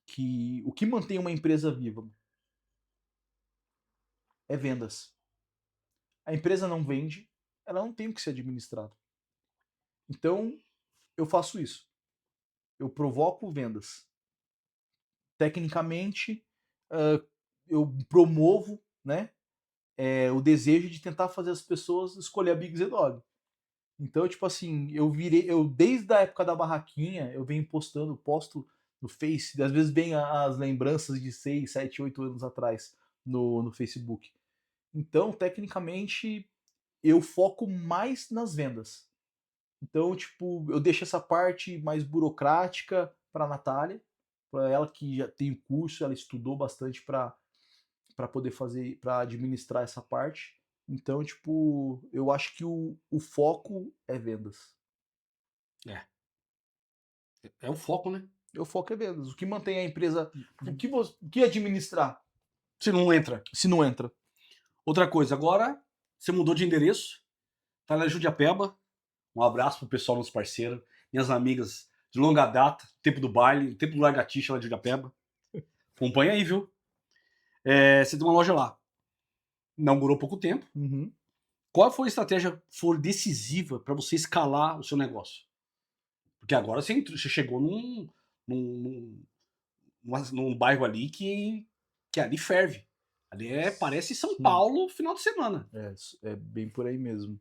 Speaker 2: Que o que mantém uma empresa viva é vendas. A empresa não vende, ela não tem o que ser administrado. Então, eu faço isso. Eu provoco vendas. Tecnicamente, eu promovo, né, o desejo de tentar fazer as pessoas escolher a Big Z Dog. Então, tipo assim, eu desde a época da barraquinha, eu venho posto no Face, às vezes vem as lembranças de 6, 7, 8 anos atrás no Facebook. Então, tecnicamente, eu foco mais nas vendas. Então, tipo, eu deixo essa parte mais burocrática para a Natália, para ela que já tem o curso, ela estudou bastante para poder fazer, para administrar essa parte. Então, tipo, eu acho que o foco é vendas.
Speaker 1: É. É o foco, né?
Speaker 2: O foco é vendas. O que mantém a empresa. O que administrar
Speaker 1: Se não entra.
Speaker 2: se não entra?
Speaker 1: Outra coisa, agora você mudou de endereço, tá lá em Judiapeba. Um abraço pro pessoal, nosso parceiro, minhas amigas de longa data, tempo do baile, tempo do Largatixa lá de Judiapeba. Acompanha aí, viu? Você tem uma loja lá. Inaugurou há pouco tempo.
Speaker 2: Uhum.
Speaker 1: Qual foi a estratégia for decisiva para você escalar o seu negócio? Porque agora você chegou num, num bairro ali que ali ferve. Ali parece São
Speaker 2: Sim.
Speaker 1: Paulo final de semana.
Speaker 2: É bem por aí mesmo.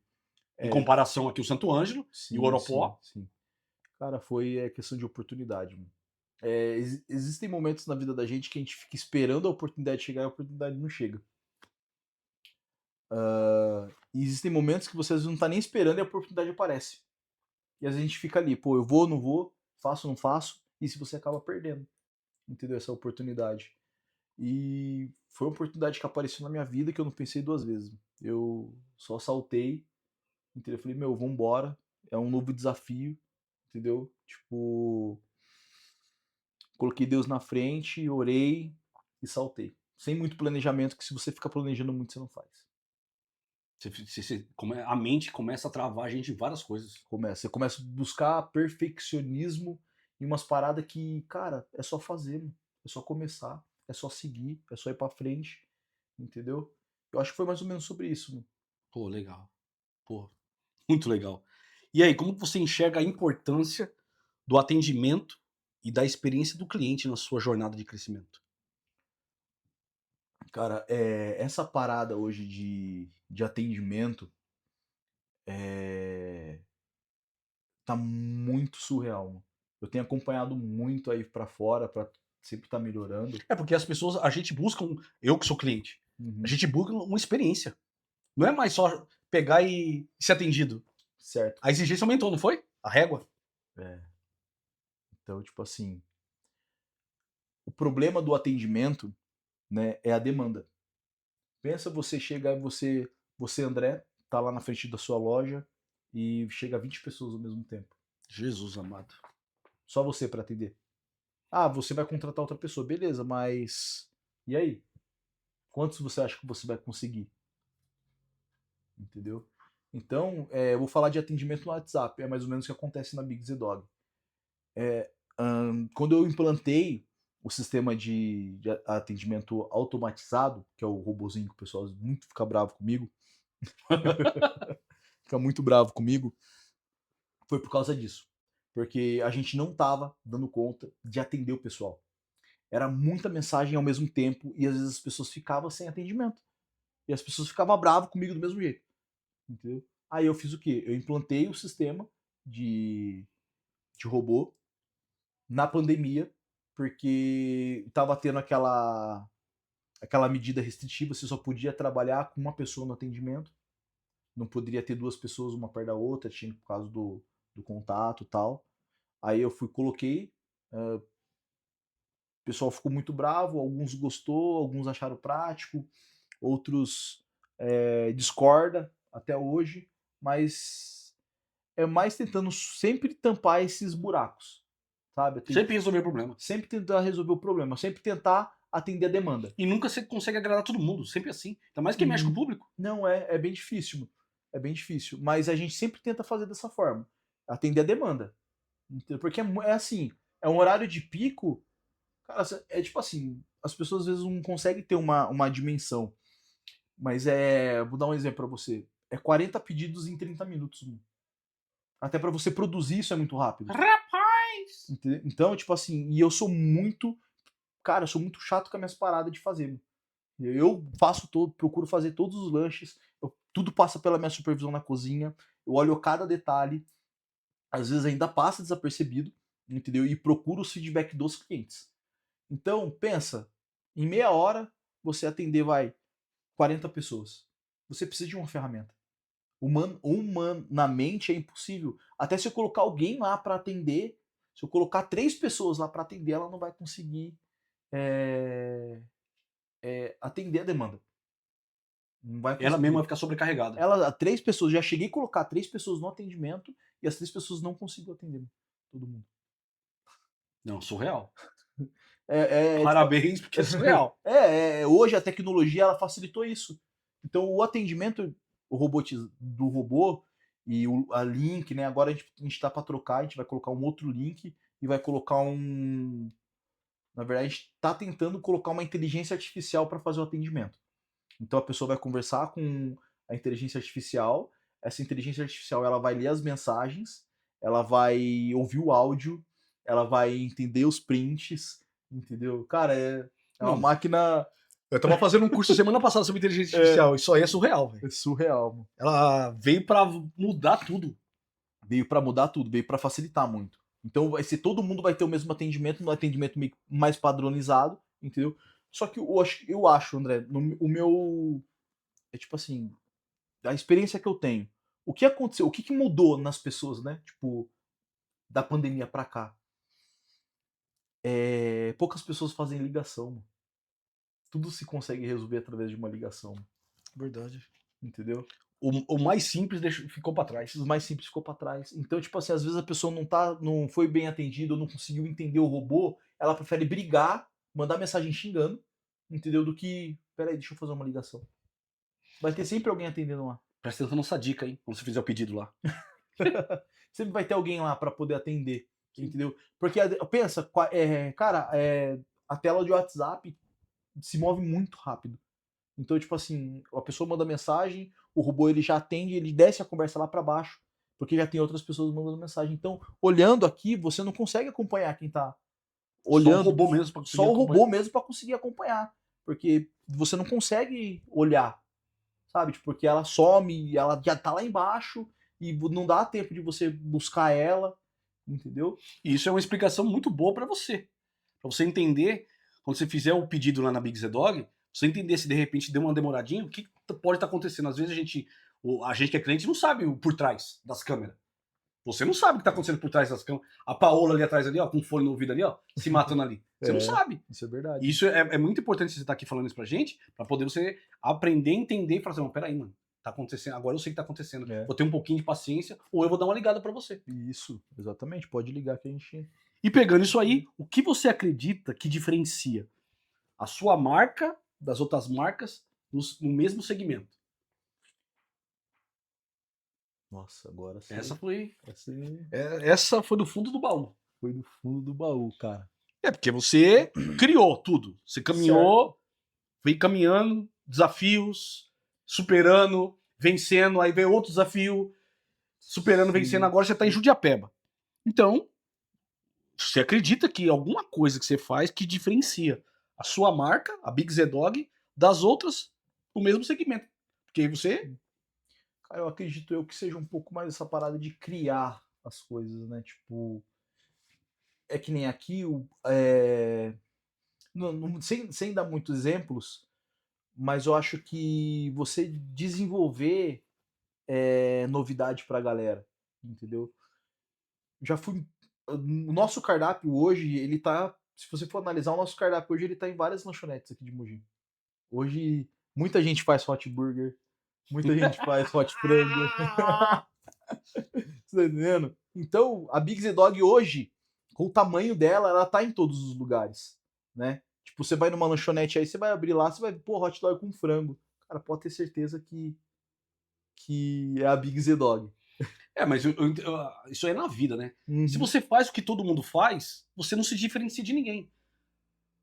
Speaker 1: Em comparação aqui o Santo Ângelo
Speaker 2: Sim,
Speaker 1: e o Oropó.
Speaker 2: sim. Cara, foi questão de oportunidade. Mano. Existem momentos na vida da gente que a gente fica esperando a oportunidade chegar e a oportunidade não chega. E existem momentos que você às vezes não tá nem esperando e a oportunidade aparece. E às vezes a gente fica ali, pô, eu vou, não vou, faço, não faço, e se você acaba perdendo, entendeu? Essa oportunidade. E foi uma oportunidade que apareceu na minha vida que eu não pensei duas vezes. Eu só saltei, entendeu? Eu falei, meu, vambora, é um novo desafio, entendeu? Tipo, coloquei Deus na frente, orei e saltei. Sem muito planejamento, que se você fica planejando muito, você não faz.
Speaker 1: A mente começa a travar a gente em várias coisas.
Speaker 2: Você começa a buscar perfeccionismo em umas paradas que, cara, é só fazer, mano. É só começar, é só seguir, é só ir pra frente, entendeu? Eu acho que foi mais ou menos sobre isso, mano.
Speaker 1: Pô, legal. Pô, muito legal. E aí, como você enxerga a importância do atendimento e da experiência do cliente na sua jornada de crescimento?
Speaker 2: Cara, essa parada hoje de atendimento é, tá muito surreal, mano. Eu tenho acompanhado muito aí pra fora, pra sempre estar melhorando.
Speaker 1: É porque as pessoas, a gente busca, eu que sou cliente, a
Speaker 2: Uhum.
Speaker 1: gente busca uma experiência. Não é mais só pegar e ser atendido.
Speaker 2: Certo.
Speaker 1: A exigência aumentou, não foi? A régua?
Speaker 2: É. Então, tipo assim, o problema do atendimento, né, é a demanda. Pensa você chegar e você, André, tá lá na frente da sua loja e chega 20 pessoas ao mesmo tempo.
Speaker 1: Jesus amado.
Speaker 2: Só você para atender. Ah, você vai contratar outra pessoa, beleza, mas e aí? Quantos você acha que você vai conseguir? Entendeu? Então, eu vou falar de atendimento no WhatsApp, é mais ou menos o que acontece na Big Z Dog. Quando eu implantei o sistema de atendimento automatizado, que é o robozinho que o pessoal muito fica bravo comigo, fica muito bravo comigo, foi por causa disso. Porque a gente não estava dando conta de atender o pessoal. Era muita mensagem ao mesmo tempo e às vezes as pessoas ficavam sem atendimento. E as pessoas ficavam bravas comigo do mesmo jeito. Entendeu? Aí eu fiz o quê? Eu implantei o sistema de, de robô na pandemia, porque estava tendo aquela medida restritiva, você só podia trabalhar com uma pessoa no atendimento, não poderia ter duas pessoas uma perto da outra, tinha por causa do contato e tal. Aí eu fui, coloquei, o pessoal ficou muito bravo, alguns gostou, alguns acharam prático, outros discorda até hoje, mas é mais tentando sempre tampar esses buracos, sabe?
Speaker 1: Sempre resolver o problema.
Speaker 2: Sempre tentar resolver o problema, sempre tentar atender a demanda.
Speaker 1: E nunca você consegue agradar todo mundo, sempre assim. Ainda mais quem mexe com o público.
Speaker 2: Não, é bem difícil. É bem difícil. Mas a gente sempre tenta fazer dessa forma. Atender a demanda. Porque é assim, é um horário de pico. Cara, é tipo assim, as pessoas às vezes não conseguem ter uma dimensão. Mas vou dar um exemplo pra você. É 40 pedidos em 30 minutos. Até pra você produzir isso é muito rápido.
Speaker 1: Rapaz!
Speaker 2: Então, tipo assim, e eu sou muito. Cara, eu sou muito chato com as minhas paradas de fazer. Eu procuro fazer todos os lanches, tudo passa pela minha supervisão na cozinha, eu olho cada detalhe, às vezes ainda passa desapercebido, entendeu? E procuro os feedback dos clientes. Então, pensa, em meia hora você atender, 40 pessoas. Você precisa de uma ferramenta. Humanamente é impossível. Até se eu colocar alguém lá para atender, se eu colocar 3 pessoas lá para atender, ela não vai conseguir atender a demanda. Não vai
Speaker 1: Ela mesma vai
Speaker 2: conseguir.
Speaker 1: ficar sobrecarregada.
Speaker 2: Três pessoas, já cheguei a colocar 3 pessoas no atendimento e as 3 pessoas não conseguiram atender todo mundo.
Speaker 1: Não, surreal.
Speaker 2: Tipo,
Speaker 1: Parabéns, porque é surreal.
Speaker 2: hoje a tecnologia ela facilitou isso. Então o atendimento do robô e a link, né? Agora a gente tá para trocar, a gente vai colocar um outro link e vai colocar na verdade, a gente tá tentando colocar uma inteligência artificial para fazer o atendimento. Então a pessoa vai conversar com a inteligência artificial, essa inteligência artificial ela vai ler as mensagens, ela vai ouvir o áudio, ela vai entender os prints, entendeu? Cara, é uma
Speaker 1: Não,
Speaker 2: máquina.
Speaker 1: eu tava fazendo um curso semana passada sobre inteligência artificial. Isso aí é surreal, velho.
Speaker 2: É surreal, mano.
Speaker 1: Ela veio pra mudar tudo.
Speaker 2: Veio para mudar tudo, veio para facilitar muito. Então vai ser todo mundo vai ter o mesmo atendimento, um atendimento mais padronizado, entendeu? Só que eu acho, André, o meu é tipo assim, a experiência que eu tenho. O que aconteceu? O que mudou nas pessoas, né? Tipo, da pandemia pra cá? Poucas pessoas fazem ligação, mano. Tudo se consegue resolver através de uma ligação,
Speaker 1: Verdade.
Speaker 2: entendeu?
Speaker 1: O mais simples ficou pra trás.
Speaker 2: Os mais simples ficou pra trás. Então, tipo assim, às vezes a pessoa não foi bem atendida ou não conseguiu entender o robô, ela prefere brigar, mandar mensagem xingando, entendeu? Do que, peraí, deixa eu fazer uma ligação. Vai ter sempre alguém atendendo lá.
Speaker 1: Presta atenção nessa dica, hein? Quando você fizer o pedido lá.
Speaker 2: Sempre vai ter alguém lá para poder atender, entendeu? Porque pensa, cara, a tela de WhatsApp se move muito rápido. Então, tipo assim, a pessoa manda mensagem, o robô ele já atende, ele desce a conversa lá para baixo, porque já tem outras pessoas mandando mensagem. Então, olhando aqui, você não consegue acompanhar quem tá olhando.
Speaker 1: Só o robô mesmo pra conseguir
Speaker 2: Só o robô mesmo para conseguir acompanhar, porque você não consegue olhar, sabe? Tipo, porque ela some, ela já tá lá embaixo e não dá tempo de você buscar ela, entendeu?
Speaker 1: E isso é uma explicação muito boa pra você. Pra você entender, quando você fizer o pedido lá na Big Z Dog, você entender se de repente deu uma demoradinha, o que pode estar acontecendo. Às vezes a gente que é cliente não sabe o por trás das câmeras. Você não sabe o que tá acontecendo por trás das câmeras. A Paola ali atrás, ali, ó, com fone no ouvido ali, ó, se matando ali. Você não sabe.
Speaker 2: Isso é verdade.
Speaker 1: E isso é muito importante você estar aqui falando isso pra gente, pra poder você aprender, entender e falar assim, não, peraí, mano, tá acontecendo, agora eu sei que tá acontecendo.
Speaker 2: É.
Speaker 1: Vou ter um pouquinho de paciência, ou eu vou dar uma ligada pra você.
Speaker 2: Isso, exatamente. Pode ligar que a gente.
Speaker 1: E pegando isso aí, o que você acredita que diferencia a sua marca das outras marcas no mesmo segmento?
Speaker 2: Nossa, agora sim.
Speaker 1: Essa foi
Speaker 2: Essa
Speaker 1: essa foi do fundo do baú.
Speaker 2: foi do fundo do baú, cara.
Speaker 1: É porque você criou tudo. Você caminhou, veio caminhando, desafios, superando, vencendo, aí veio outro desafio, superando,
Speaker 2: Sim.
Speaker 1: vencendo, agora você tá em Judiapeba. Então, você acredita que alguma coisa que você faz que diferencia a sua marca, a Big Z Dog, das outras no mesmo segmento. Porque aí você.
Speaker 2: Cara, eu acredito eu que seja um pouco mais essa parada de criar as coisas, né? Tipo, é que nem aqui, sem dar muitos exemplos, mas eu acho que você desenvolver novidade pra galera, entendeu? Já fui. O nosso cardápio hoje, ele tá. Se você for analisar, o nosso cardápio hoje, ele tá em várias lanchonetes aqui de Mogi. Hoje, muita gente faz hot burger, muita gente faz hot frango. Você tá entendendo? Então, a Big Z Dog hoje, com o tamanho dela, ela tá em todos os lugares, né? Tipo, você vai numa lanchonete aí, você vai abrir lá, você vai, pô, hot dog com frango. Cara, pode ter certeza que é a Big Z Dog.
Speaker 1: É, mas isso aí é na vida, né?
Speaker 2: Uhum.
Speaker 1: Se você faz o que todo mundo faz, você não se diferencia de ninguém.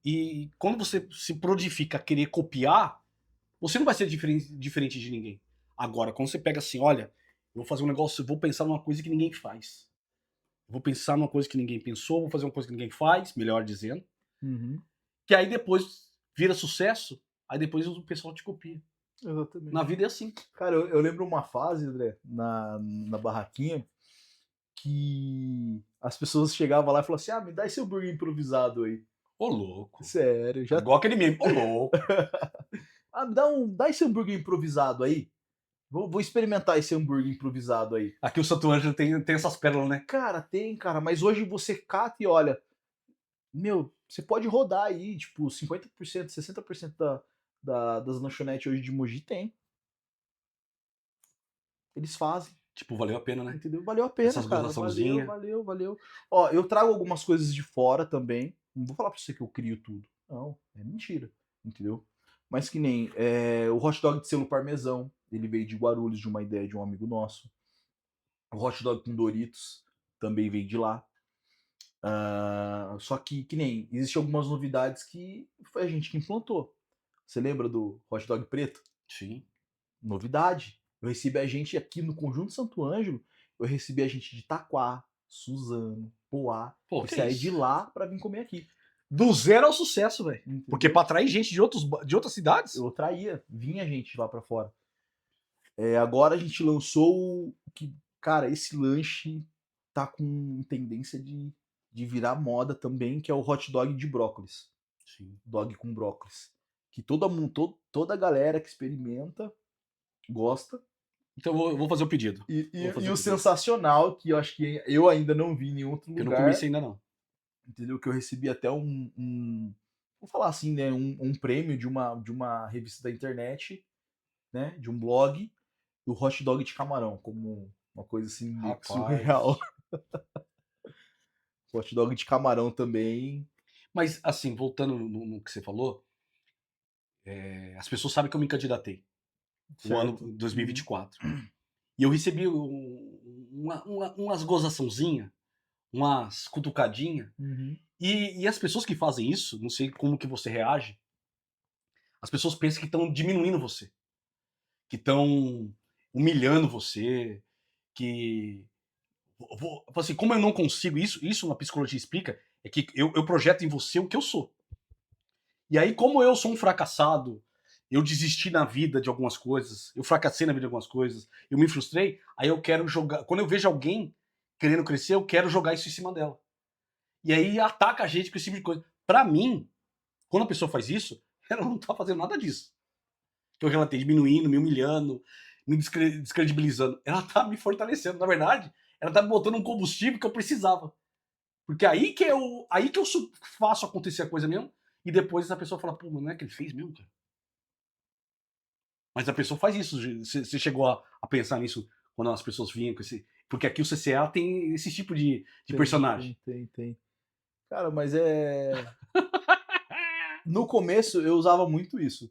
Speaker 1: E quando você se prontifica a querer copiar, você não vai ser diferente de ninguém. Agora, quando você pega assim, olha, eu vou fazer um negócio, eu vou pensar numa coisa que ninguém faz. Eu vou pensar numa coisa que ninguém pensou, vou fazer uma coisa que ninguém faz, melhor dizendo.
Speaker 2: Uhum.
Speaker 1: Que aí depois vira sucesso, aí depois o pessoal te copia.
Speaker 2: Exatamente.
Speaker 1: Na vida é assim.
Speaker 2: Cara, eu lembro uma fase, André, na barraquinha, que as pessoas chegavam lá e falavam assim: ah, me dá esse hambúrguer improvisado aí.
Speaker 1: Ô, louco.
Speaker 2: Sério, já.
Speaker 1: Igual aquele meme. Ô, louco.
Speaker 2: Ah, dá esse hambúrguer improvisado aí. Vou experimentar esse hambúrguer improvisado aí.
Speaker 1: Aqui o Santo Ângelo tem essas pérolas, né?
Speaker 2: Cara, tem, cara, mas hoje você cata e olha, meu, você pode rodar aí, tipo, 50%, 60% das lanchonetes hoje de Mogi tem. Eles fazem,
Speaker 1: Tipo, valeu a pena, né?
Speaker 2: entendeu? Valeu a pena,
Speaker 1: Essas
Speaker 2: cara.
Speaker 1: gozaçãozinha.
Speaker 2: Valeu. Ó, eu trago algumas coisas de fora também. Não vou falar pra você que eu crio tudo. Não, é mentira, entendeu? Mas que nem o hot dog de selo parmesão, ele veio de Guarulhos, de uma ideia de um amigo nosso. O hot dog com Doritos também veio de lá. Só que nem, existem algumas novidades que foi a gente que implantou. Você lembra do hot dog preto?
Speaker 1: Sim.
Speaker 2: Novidade. Eu recebi a gente aqui no Conjunto Santo Ângelo, eu recebi a gente de Taquá, Suzano, Poá,
Speaker 1: Pô,
Speaker 2: e
Speaker 1: que
Speaker 2: saí
Speaker 1: isso?
Speaker 2: de lá pra vir comer aqui.
Speaker 1: Do zero ao sucesso, velho.
Speaker 2: Entendeu?
Speaker 1: Porque pra atrair gente de outras cidades.
Speaker 2: Eu traía, vinha gente lá pra fora. Agora a gente lançou que, cara, esse lanche tá com tendência de virar moda também, que é o hot dog de brócolis.
Speaker 1: Sim.
Speaker 2: Dog com brócolis. Que toda a galera que experimenta gosta.
Speaker 1: Então eu vou fazer o pedido.
Speaker 2: E
Speaker 1: Vou fazer
Speaker 2: o
Speaker 1: o pedido.
Speaker 2: sensacional, que eu acho que eu ainda não vi em nenhum outro
Speaker 1: Que eu não
Speaker 2: lugar.
Speaker 1: comi isso ainda não.
Speaker 2: Entendeu? Que eu recebi até vou falar assim, né? Um prêmio de uma revista da internet, né? De um blog, do hot dog de camarão, como uma coisa assim meio
Speaker 1: Rapaz.
Speaker 2: surreal. Hot dog de camarão também.
Speaker 1: Mas, assim, voltando no que você falou, as pessoas sabem que eu me candidatei no ano
Speaker 2: Certo?
Speaker 1: 2024. E eu recebi umas gozaçãozinhas, umas cutucadinhas.
Speaker 2: Uhum.
Speaker 1: E as pessoas que fazem isso, não sei como que você reage, as pessoas pensam que estão diminuindo você. Que estão humilhando você, que... Assim, como eu não consigo isso na psicologia explica, é que eu projeto em você o que eu sou. E aí, como eu sou um fracassado, eu desisti na vida de algumas coisas, eu fracassei na vida de algumas coisas, eu me frustrei, aí eu quero jogar. Quando eu vejo alguém querendo crescer, eu quero jogar isso em cima dela. E aí ataca a gente com esse tipo de coisa. Pra mim, quando a pessoa faz isso, ela não tá fazendo nada disso. Que eu relatei, diminuindo, me humilhando, me descredibilizando. Ela tá me fortalecendo. Na verdade, ela tá me botando um combustível que eu precisava. Porque aí que eu faço acontecer a coisa mesmo, e depois essa pessoa fala, pô, mas não é que ele fez mesmo, cara? Mas a pessoa faz isso. Você chegou a pensar nisso quando as pessoas vinham com esse. Porque aqui o CCA tem esse tipo de personagem.
Speaker 2: Tem. Cara, mas no começo eu usava muito isso.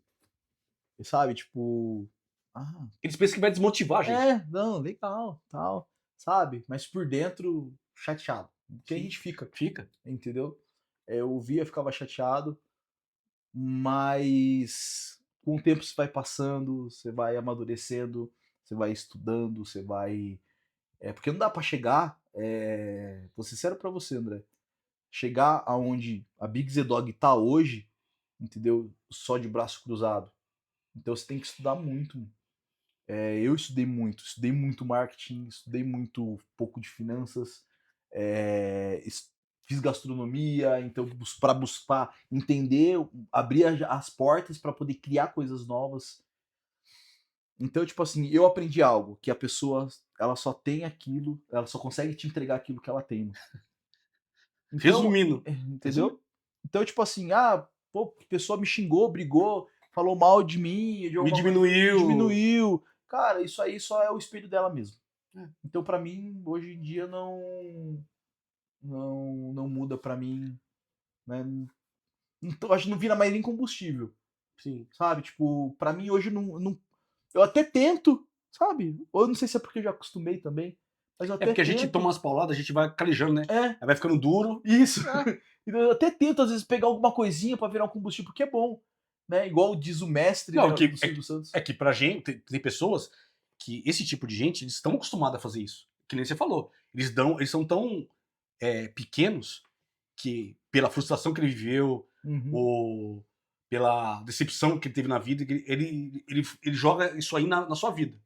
Speaker 2: Sabe? Tipo. Ah,
Speaker 1: Eles pensam que vai desmotivar a gente.
Speaker 2: não, legal, tal. Sabe? Mas por dentro, chateado. Porque a
Speaker 1: Sim.
Speaker 2: gente fica,
Speaker 1: Fica.
Speaker 2: entendeu? Eu ouvia, ficava chateado, mas com o tempo você vai passando, você vai amadurecendo, você vai estudando, você vai. Porque não dá pra chegar. Vou ser sincero pra você, André. Chegar aonde a Big Z Dog tá hoje, entendeu? Só de braço cruzado. Então você tem que estudar muito. Eu estudei muito marketing, estudei muito pouco de finanças, fiz gastronomia, então para buscar entender, abrir as portas para poder criar coisas novas. Então, tipo assim, eu aprendi algo, que a pessoa, ela só tem aquilo, ela só consegue te entregar aquilo que ela tem. Então,
Speaker 1: Resumindo.
Speaker 2: entendeu? Então, tipo assim, pô, a pessoa me xingou, brigou, falou mal de mim, de
Speaker 1: Me
Speaker 2: alguma coisa,
Speaker 1: diminuiu.
Speaker 2: diminuiu. Cara, isso aí só é o espelho dela mesmo.
Speaker 1: É.
Speaker 2: Então, pra mim, hoje em dia não muda pra mim, né? Então, acho que não vira mais nem combustível,
Speaker 1: Sim.
Speaker 2: sabe? Tipo, pra mim hoje não eu até tento, sabe? Ou eu não sei se é porque eu já acostumei também, mas eu
Speaker 1: É
Speaker 2: até
Speaker 1: porque a gente
Speaker 2: tento.
Speaker 1: toma umas pauladas, a gente vai calejando, né?
Speaker 2: É,
Speaker 1: Aí vai ficando duro.
Speaker 2: isso.
Speaker 1: É.
Speaker 2: Então, eu até tento, às vezes, pegar alguma coisinha pra virar um combustível, porque é bom, né? Igual diz o mestre,
Speaker 1: Não,
Speaker 2: né, do Silvio Santos.
Speaker 1: é que pra gente, tem pessoas que esse tipo de gente, eles estão acostumados a fazer isso. Que nem você falou. Eles são tão pequenos que, pela frustração que ele viveu,
Speaker 2: Uhum.
Speaker 1: ou pela decepção que ele teve na vida, ele joga isso aí na sua vida.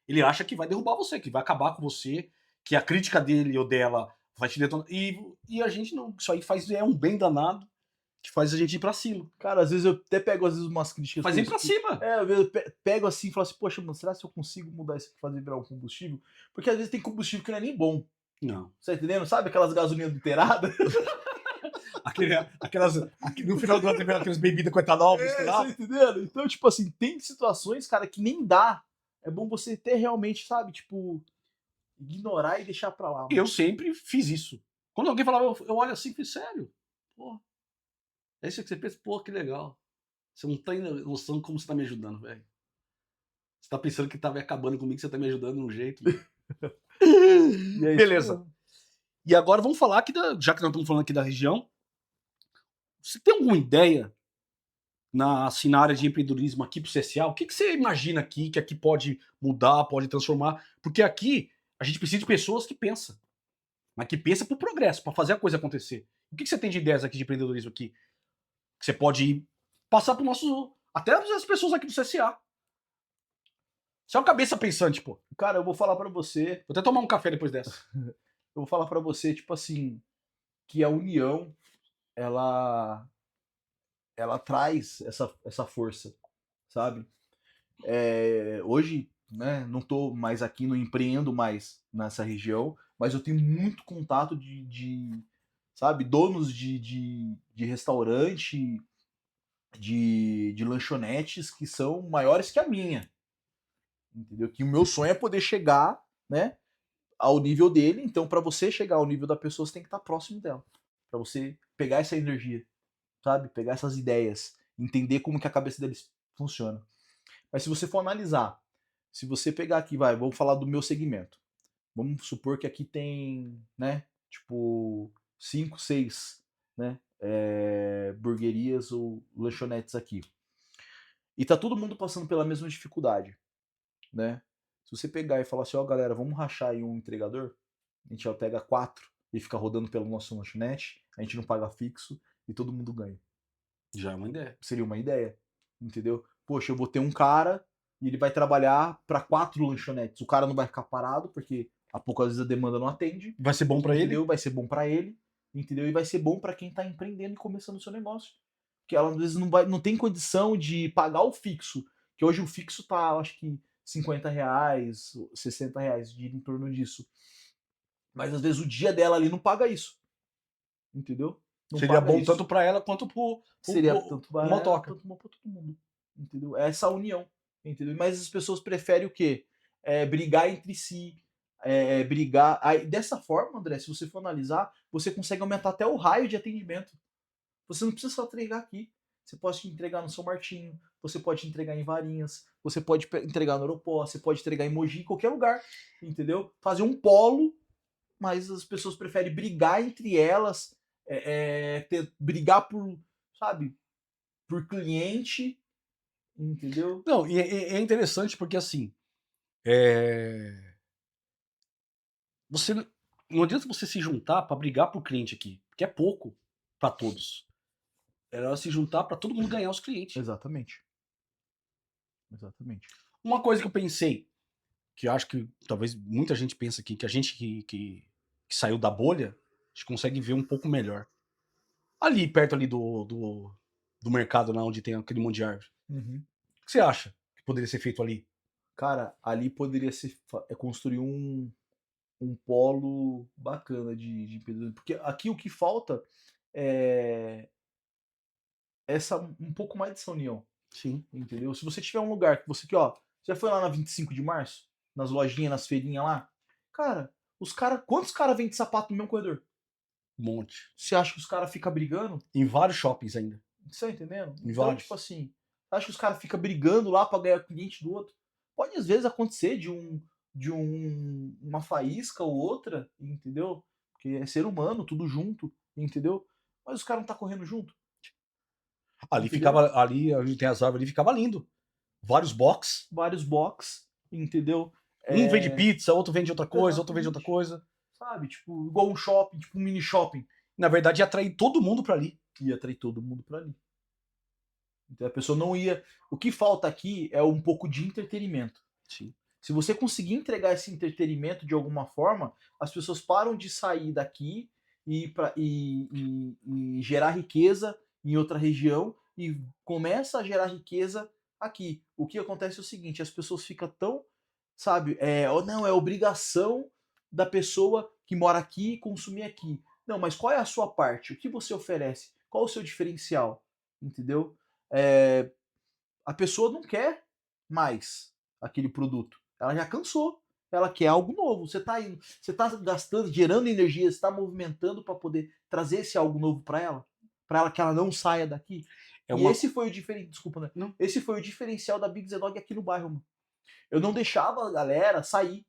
Speaker 1: Ele acha que vai derrubar você, que vai acabar com você, que a crítica dele ou dela vai te detonar. E a gente não. Isso aí é um bem danado que faz a gente ir pra cima.
Speaker 2: Cara, às vezes eu até pego umas críticas
Speaker 1: Faz
Speaker 2: que eu
Speaker 1: ir pra
Speaker 2: escuto.
Speaker 1: cima.
Speaker 2: Às vezes eu pego assim e falo assim, poxa, mano, será que eu consigo mudar isso aqui, fazer virar um combustível? Porque às vezes tem combustível que não é nem bom.
Speaker 1: Não.
Speaker 2: Você tá entendendo? Sabe aquelas gasolinas adulteradas?
Speaker 1: No final do ano tem aquelas bebidas com etanol
Speaker 2: Você tá
Speaker 1: misturado.
Speaker 2: entendendo? Então, tipo assim, tem situações, cara, que nem dá. É bom você ter realmente, sabe, tipo, ignorar e deixar pra lá. Mano.
Speaker 1: Eu sempre fiz isso. Quando alguém falava, eu olho assim e fiz, sério? Pô. É isso que você pensa, pô, que legal. Você não tem noção de como você tá me ajudando, velho. Você tá pensando que tava acabando comigo, você tá me ajudando de um jeito.
Speaker 2: E é isso
Speaker 1: Beleza.
Speaker 2: mesmo.
Speaker 1: E agora vamos falar aqui já que nós estamos falando aqui da região. Você tem alguma ideia assim, na área de empreendedorismo aqui pro CSA? O que você imagina aqui que aqui pode mudar, pode transformar? Porque aqui a gente precisa de pessoas que pensam. Mas que pensa pro progresso, para fazer a coisa acontecer. O que você tem de ideias aqui de empreendedorismo aqui? Que você pode passar pro nosso. Até as pessoas aqui do CSA. Você é uma cabeça pensante, pô.
Speaker 2: Cara, eu vou falar pra você.
Speaker 1: Vou até tomar um café depois dessa.
Speaker 2: Eu vou falar pra você, tipo assim, que a união, ela traz essa força, sabe? Hoje, né, não tô mais aqui, não empreendo mais nessa região, mas eu tenho muito contato sabe, donos de restaurante, de lanchonetes que são maiores que a minha, entendeu? Que o meu sonho é poder chegar, né, ao nível dele. Então, para você chegar ao nível da pessoa, você tem que estar próximo dela, para você pegar essa energia, sabe, pegar essas ideias, entender como que a cabeça deles funciona. Mas se você for analisar, se você pegar aqui, vamos falar do meu segmento. Vamos supor que aqui tem, né, tipo, 5, 6, né, burguerias ou lanchonetes aqui. E tá todo mundo passando pela mesma dificuldade, né? Se você pegar e falar assim, ó, galera, vamos rachar aí um entregador, a gente já pega 4 e fica rodando pelo nosso lanchonete, a gente não paga fixo e todo mundo ganha.
Speaker 1: Já é uma ideia.
Speaker 2: Seria uma ideia, entendeu? Poxa, eu vou ter um cara e ele vai trabalhar para 4 lanchonetes. O cara não vai ficar parado porque a pouco às vezes a demanda não atende.
Speaker 1: Vai ser bom para ele?
Speaker 2: Vai ser bom para ele, entendeu? E vai ser bom para quem tá empreendendo e começando o seu negócio. Porque ela às vezes não tem condição de pagar o fixo. Que hoje o fixo tá, acho que R$50, R$60, de em torno disso. Mas às vezes o dia dela ali não paga isso. Entendeu? Não
Speaker 1: Seria
Speaker 2: paga
Speaker 1: bom
Speaker 2: isso.
Speaker 1: tanto para ela quanto pro
Speaker 2: Seria tanto para ela
Speaker 1: motoca.
Speaker 2: quanto para todo mundo. Entendeu? É essa união. entendeu? Mas as pessoas preferem o quê? Brigar entre si, brigar. Aí, dessa forma, André, se você for analisar, você consegue aumentar até o raio de atendimento. Você não precisa só entregar aqui. Você pode entregar no São Martinho, você pode entregar em Varinhas, você pode entregar no Oropó, você pode entregar em Mogi, em qualquer lugar, entendeu? Fazer um polo, mas as pessoas preferem brigar entre elas, brigar por, sabe, por cliente, entendeu?
Speaker 1: Não, e é interessante porque assim, é, você não adianta você se juntar pra brigar por cliente aqui, porque é pouco pra todos. Era se juntar pra todo mundo ganhar os clientes.
Speaker 2: Exatamente. Exatamente.
Speaker 1: Uma coisa que eu pensei, que eu acho que talvez muita gente pensa aqui, que a gente que saiu da bolha, a gente consegue ver um pouco melhor. Ali, perto ali do mercado, lá onde tem aquele monte de árvore.
Speaker 2: Uhum.
Speaker 1: O que você acha que poderia ser feito ali?
Speaker 2: Cara, ali poderia ser construir um polo bacana de empreendedorismo. Porque aqui o que falta é um pouco mais dessa união,
Speaker 1: Sim.
Speaker 2: entendeu? Se você tiver um lugar que você aqui, ó, já foi lá na 25 de março, nas lojinhas, nas feirinhas lá, cara, quantos caras vendem sapato no mesmo corredor?
Speaker 1: Um monte.
Speaker 2: Você acha que os caras ficam brigando?
Speaker 1: Em vários shoppings ainda.
Speaker 2: Você tá entendendo?
Speaker 1: Em
Speaker 2: Então,
Speaker 1: vários.
Speaker 2: tipo assim, você acha que os caras ficam brigando lá pra ganhar cliente do outro? Pode às vezes acontecer uma faísca ou outra, entendeu? Porque é ser humano, tudo junto, entendeu? Mas os caras não tá correndo junto.
Speaker 1: Ali
Speaker 2: Entendeu?
Speaker 1: ficava, ali onde tem as árvores, ali ficava lindo. Vários box.
Speaker 2: Vários box, entendeu?
Speaker 1: Um vende pizza, outro vende outra coisa, outro vende outra
Speaker 2: Exatamente.
Speaker 1: coisa.
Speaker 2: Sabe? Tipo, igual um shopping, tipo um mini shopping.
Speaker 1: Na verdade, ia atrair todo mundo pra ali.
Speaker 2: Ia atrair todo mundo pra ali. Então a pessoa não ia. O que falta aqui é um pouco de entretenimento.
Speaker 1: Sim.
Speaker 2: Se você conseguir entregar esse entretenimento de alguma forma, as pessoas param de sair daqui e gerar riqueza em outra região e começa a gerar riqueza aqui. O que acontece é o seguinte: as pessoas ficam tão, sabe, não, é obrigação da pessoa que mora aqui consumir aqui. Não, mas qual é a sua parte? O que você oferece? Qual o seu diferencial? Entendeu? É, a pessoa não quer mais aquele produto. Ela já cansou. Ela quer algo novo. Você tá gastando, gerando energia, você está movimentando para poder trazer esse algo novo para ela que ela não saia daqui.
Speaker 1: É
Speaker 2: E
Speaker 1: uma...
Speaker 2: esse foi o diferencial, desculpa, né?
Speaker 1: Não.
Speaker 2: Esse foi o diferencial da Big Zedog aqui no bairro, mano. Eu não deixava a galera sair.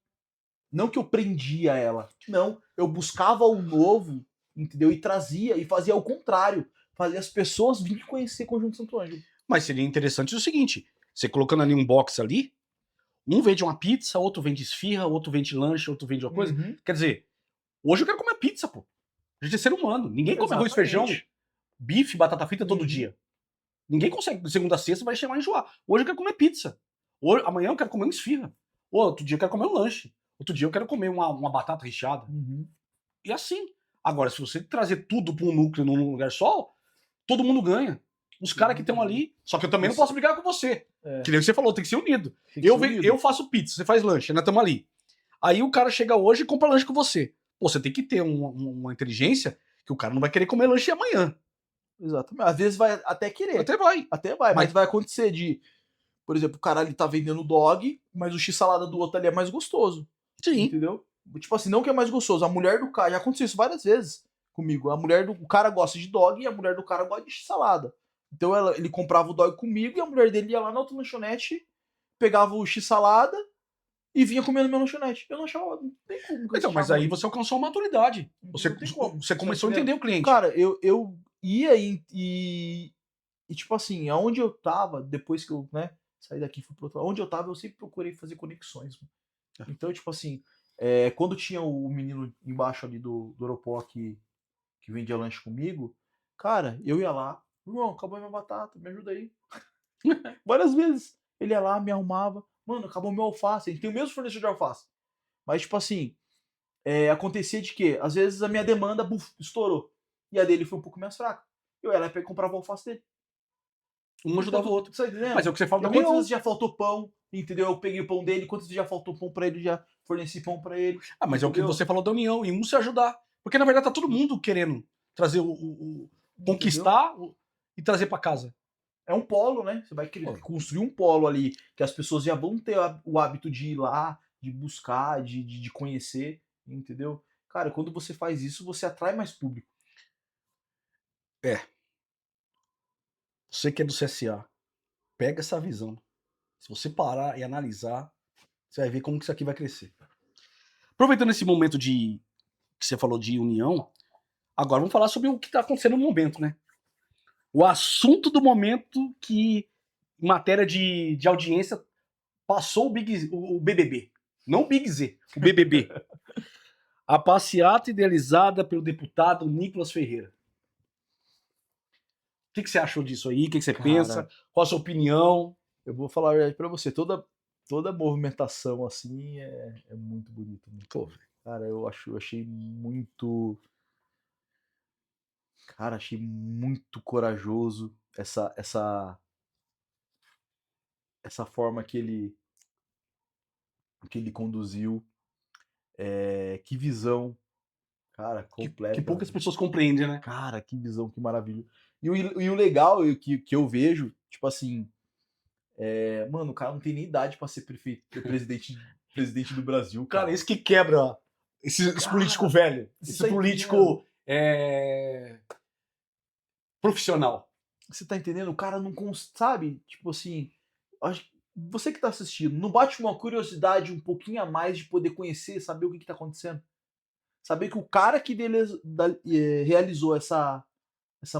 Speaker 2: Não que eu prendia ela. Não, eu buscava o novo, entendeu? E trazia e fazia o contrário. Fazia as pessoas virem conhecer Conjunto Santo Ângelo.
Speaker 1: Mas seria interessante o seguinte: você colocando ali um box ali, um vende uma pizza, outro vende esfirra, outro vende lanche, outro vende uma coisa.
Speaker 2: Uhum.
Speaker 1: Quer dizer, hoje eu quero comer pizza, pô. A gente é ser humano. Ninguém come arroz, feijão, bife, batata frita todo dia. Ninguém consegue, de segunda a sexta, vai chegar a enjoar. Hoje eu quero comer pizza. Hoje, amanhã eu quero comer um esfirra. Outro dia eu quero comer um lanche. Outro dia eu quero comer uma batata recheada.
Speaker 2: Uhum.
Speaker 1: E assim. Agora, se você trazer tudo para um núcleo num lugar só, todo mundo ganha. Os caras que estão ali. Só que eu também não posso brigar com você. Que nem você falou, tem que ser unido. Eu faço pizza, você faz lanche, nós estamos ali. Aí o cara chega hoje e compra lanche com você. Pô, você tem que ter uma inteligência que o cara não vai querer comer lanche amanhã.
Speaker 2: Exatamente. Às vezes vai até querer.
Speaker 1: Até vai.
Speaker 2: Mas vai acontecer por exemplo, o cara ali tá vendendo dog, mas o x-salada do outro ali é mais gostoso.
Speaker 1: Sim.
Speaker 2: Entendeu? Tipo assim, não que é mais gostoso. A mulher do cara, já aconteceu isso várias vezes comigo. O cara gosta de dog e a mulher do cara gosta de x-salada. Então ele comprava o dog comigo e a mulher dele ia lá na outra lanchonete, pegava o x-salada e vinha comendo minha lanchonete. Eu não achava, não tem como.
Speaker 1: Então, mas aí você alcançou a maturidade. Você começou a entender o cliente.
Speaker 2: Cara, eu ia e tipo assim, aonde eu tava, depois que eu, né, saí daqui e fui pro outro lado, onde eu tava, eu sempre procurei fazer conexões. Então, tipo assim, quando tinha o menino embaixo ali do Oropó que vendia lanche comigo, cara, eu ia lá, irmão, acabou minha batata, me ajuda aí. Várias vezes. Ele ia lá, me arrumava, mano, acabou meu alface. A gente tem o mesmo fornecedor de alface. Mas, tipo assim, acontecia de que, às vezes a minha demanda, estourou. E a dele foi um pouco mais fraca. Eu ia lá e comprava o alface dele.
Speaker 1: Um ajudava o outro.
Speaker 2: Tá entendendo?
Speaker 1: Mas é o que você fala da
Speaker 2: Quantas
Speaker 1: união.
Speaker 2: vezes já faltou pão, entendeu? Eu peguei o pão dele, quantas vezes já faltou pão pra ele, já forneci pão pra ele.
Speaker 1: Ah, mas entendeu? É o que você falou da união, e um se ajudar. Porque na verdade tá todo mundo querendo trazer conquistar e trazer pra casa.
Speaker 2: É um polo, né? Você vai construir um polo ali, que as pessoas já vão ter o hábito de ir lá, de buscar, de conhecer, entendeu? Cara, quando você faz isso, você atrai mais público.
Speaker 1: Você que é do CSA, pega essa visão. Se você parar e analisar, você vai ver como que isso aqui vai crescer. Aproveitando esse momento que você falou de união, agora vamos falar sobre o que está acontecendo no momento, né? O assunto do momento que, em matéria de audiência, passou o BBB. Não o Big Z, o BBB. A passeata idealizada pelo deputado Nicolas Ferreira. O que você achou disso aí? O que você pensa? Qual a sua opinião?
Speaker 2: Eu vou falar a verdade pra você. Toda movimentação assim é muito bonito.
Speaker 1: Pô,
Speaker 2: cara, eu achei muito. Cara, achei muito corajoso essa forma que ele conduziu. Que visão, cara, completa.
Speaker 1: que poucas pessoas compreendem, né?
Speaker 2: Cara, que visão, que maravilha. E o legal que eu vejo, tipo assim, mano, o cara não tem nem idade pra ser presidente do Brasil, cara.
Speaker 1: Cara, isso que quebra esse político velho. Esse político profissional.
Speaker 2: Você tá entendendo? O cara não sabe, tipo assim, você que tá assistindo, não bate uma curiosidade um pouquinho a mais de poder conhecer, saber o que tá acontecendo? Saber que o cara que realizou essa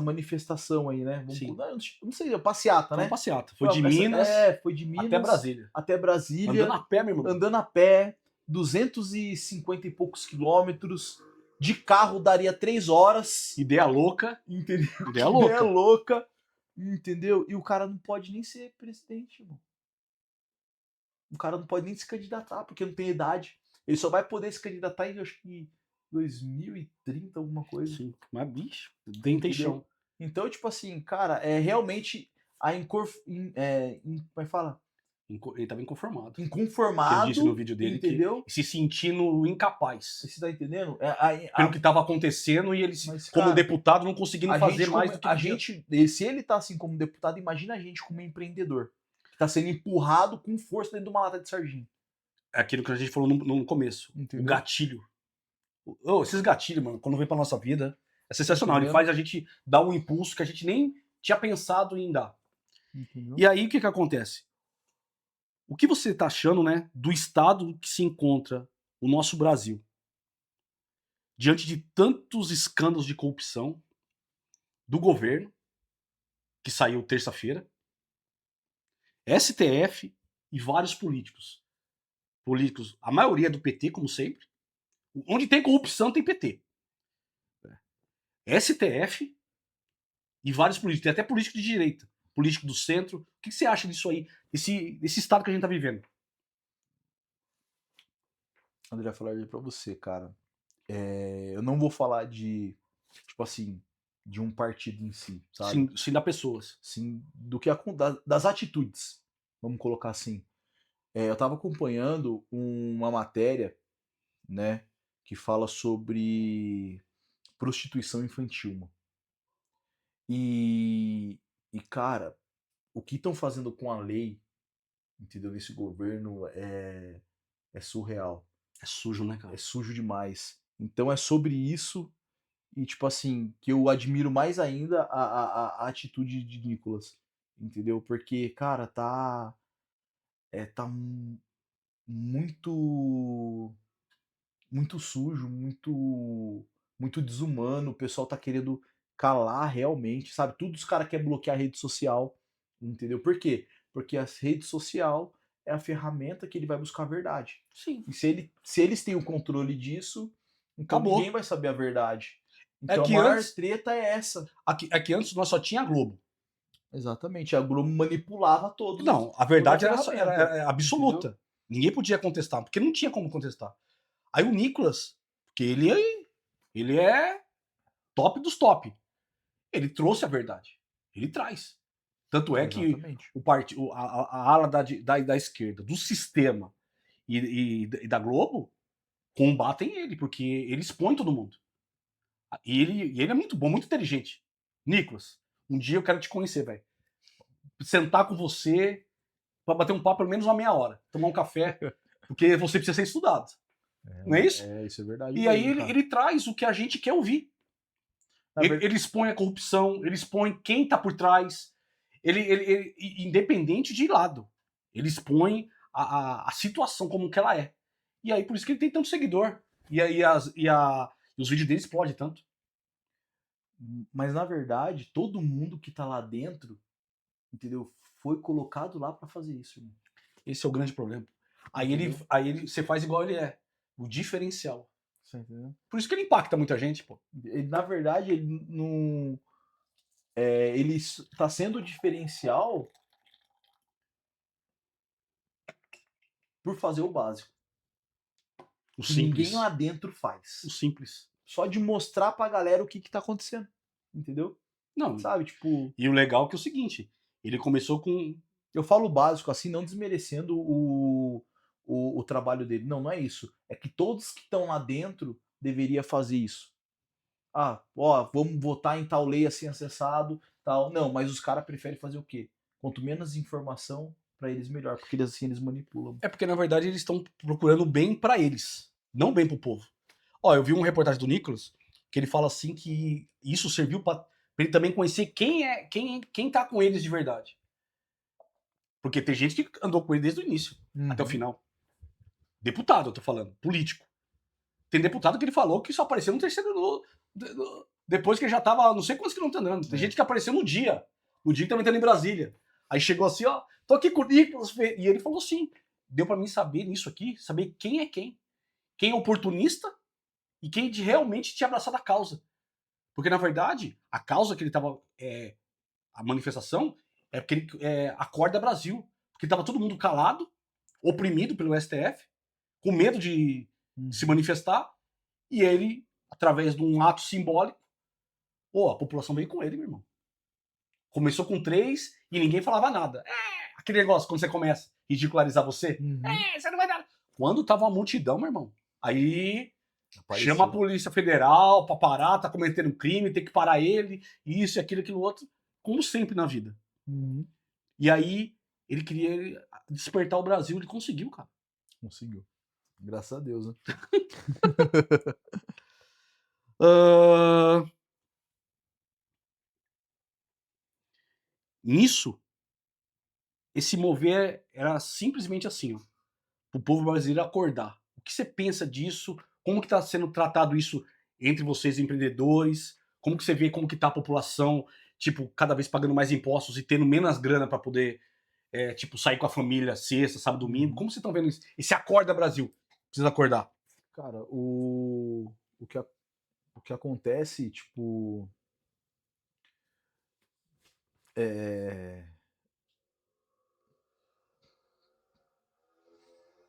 Speaker 2: manifestação aí, né? Não sei, a passeata, né?
Speaker 1: Foi uma passeata. Foi de Minas.
Speaker 2: Foi de Minas
Speaker 1: até Brasília.
Speaker 2: Até Brasília.
Speaker 1: Andando a pé, meu irmão.
Speaker 2: Andando a pé, 250 e poucos quilômetros. De carro daria 3 horas.
Speaker 1: Ideia louca.
Speaker 2: Entendeu?
Speaker 1: Ideia louca.
Speaker 2: Entendeu? E o cara não pode nem ser presidente, irmão. O cara não pode nem se candidatar, porque não tem idade. Ele só vai poder se candidatar em, acho que, 2030, alguma coisa.
Speaker 1: Sim, mas bicho, tem chão.
Speaker 2: Então, tipo assim, cara, é realmente como é que fala?
Speaker 1: Ele estava inconformado.
Speaker 2: Inconformado.
Speaker 1: Ele disse no vídeo dele,
Speaker 2: entendeu?
Speaker 1: Que se sentindo incapaz.
Speaker 2: Você tá entendendo?
Speaker 1: Pelo que estava acontecendo e ele, como deputado, não conseguindo fazer mais do que
Speaker 2: se ele tá assim como deputado, imagina a gente como empreendedor. Que tá sendo empurrado com força dentro de uma lata de sardinha.
Speaker 1: É aquilo que a gente falou no começo. Entendeu? O gatilho. Esses gatilhos, mano, quando vem pra nossa vida, é sensacional. Entendeu? Ele faz a gente dar um impulso que a gente nem tinha pensado em dar. Entendeu? E aí, o que acontece? O que você tá achando, né, do estado que se encontra o nosso Brasil? Diante de tantos escândalos de corrupção do governo, que saiu terça-feira, STF e vários políticos. Políticos, a maioria do PT, como sempre. Onde tem corrupção, tem PT. STF e vários políticos. Tem até político de direita, político do centro. O que você acha disso aí? Esse estado que a gente tá vivendo?
Speaker 2: André, vou falar pra você, cara. Eu não vou falar de, tipo assim, de um partido em si, sabe?
Speaker 1: Sim da pessoas.
Speaker 2: Sim, das atitudes, vamos colocar assim. Eu tava acompanhando uma matéria, né, que fala sobre prostituição infantil. Mano. E, cara, o que estão fazendo com a lei, entendeu, nesse governo é surreal.
Speaker 1: É sujo, né, cara?
Speaker 2: É sujo demais. Então é sobre isso e, tipo assim, que eu admiro mais ainda a atitude de Nicolas, entendeu? Porque, cara, tá muito sujo, muito desumano. O pessoal tá querendo calar realmente, sabe? Tudo os caras querem bloquear a rede social, entendeu? Por quê? Porque a rede social é a ferramenta que ele vai buscar a verdade.
Speaker 1: Sim.
Speaker 2: E se eles têm o controle disso, então ninguém vai saber a verdade. Então a maior treta é essa.
Speaker 1: É que antes nós só tinha a Globo.
Speaker 2: Exatamente. A Globo manipulava todos.
Speaker 1: Não, a verdade era absoluta. Entendeu? Ninguém podia contestar, porque não tinha como contestar. Aí o Nicolas, porque ele é top dos top. Ele trouxe a verdade. Ele traz. Tanto é Exatamente. Que a ala da esquerda, do sistema e da Globo combatem ele, porque ele expõe todo mundo. E ele é muito bom, muito inteligente. Nicolas, um dia eu quero te conhecer, velho. sentar com você pra bater um papo pelo menos uma meia hora, tomar um café, porque você precisa ser estudado. Não é isso?
Speaker 2: Isso é verdade.
Speaker 1: E aí
Speaker 2: mesmo, cara.
Speaker 1: ele traz o que a gente quer ouvir.
Speaker 2: Na ver-
Speaker 1: Ele expõe a corrupção, ele expõe quem tá por trás, independente de lado, ele expõe a situação como que ela é. E aí por isso que ele tem tanto seguidor. E aí os vídeos dele explodem tanto.
Speaker 2: Mas na verdade, todo mundo que tá lá dentro, entendeu? Foi colocado lá pra fazer isso, irmão.
Speaker 1: Esse é o grande problema.
Speaker 2: Entendeu?
Speaker 1: Você faz igual ele é. O diferencial.
Speaker 2: Você entendeu?
Speaker 1: Por isso que ele impacta muita gente, pô.
Speaker 2: Na verdade, ele não. Ele tá sendo o diferencial por fazer o básico.
Speaker 1: O
Speaker 2: Que
Speaker 1: simples.
Speaker 2: ninguém lá dentro faz.
Speaker 1: O simples.
Speaker 2: Só de mostrar pra galera o que tá acontecendo. Entendeu?
Speaker 1: Não.
Speaker 2: Sabe, tipo.
Speaker 1: E o legal é que é o seguinte, ele começou com...
Speaker 2: Eu falo o básico, assim, não desmerecendo o trabalho dele. Não, não é isso. É que todos que estão lá dentro deveria fazer isso. Ah, ó, vamos votar em tal lei assim acessado, tal. Não, mas os caras preferem fazer o quê? Quanto menos informação, pra eles melhor, porque assim eles manipulam.
Speaker 1: É porque, na verdade, eles estão procurando bem pra eles, não bem pro povo. Ó, eu vi uma reportagem do Nicolas, que ele fala assim que isso serviu pra ele também conhecer quem tá com eles de verdade. Porque tem gente que andou com ele desde o início, até o final. Deputado, eu tô falando, político. Tem deputado que ele falou que só apareceu no terceiro... depois que ele já tava, não sei quantos quilômetros andando. Tem gente que apareceu no dia que tava entrando em Brasília. Aí chegou assim, ó, tô aqui com o Nicolas. E ele falou assim, deu pra mim saber nisso aqui, saber quem é quem. Quem é oportunista e quem realmente tinha abraçado a causa. Porque, na verdade, a causa que ele tava... a manifestação é porque ele acorda Brasil. Porque tava todo mundo calado, oprimido pelo STF, com medo de se manifestar, e ele, através de um ato simbólico, a população veio com ele, meu irmão. Começou com 3 e ninguém falava nada. Aquele negócio, quando você começa a ridicularizar você, você não vai dar. Quando tava uma multidão, meu irmão, aí
Speaker 2: Apareceu.
Speaker 1: chama a Polícia Federal pra parar, tá cometendo crime, tem que parar ele, isso, aquilo outro, como sempre na vida. E aí, ele queria despertar o Brasil, ele conseguiu, cara.
Speaker 2: Conseguiu. Graças a Deus, né?
Speaker 1: Nisso, esse mover era simplesmente assim, ó, o povo brasileiro acordar. O que você pensa disso? Como que está sendo tratado isso entre vocês empreendedores? Como que você vê como que tá a população, tipo, cada vez pagando mais impostos e tendo menos grana para poder, tipo, sair com a família sexta, sábado, domingo? Como vocês estão vendo isso? Esse acorda Brasil, precisa acordar.
Speaker 2: Cara, o que acontece, tipo,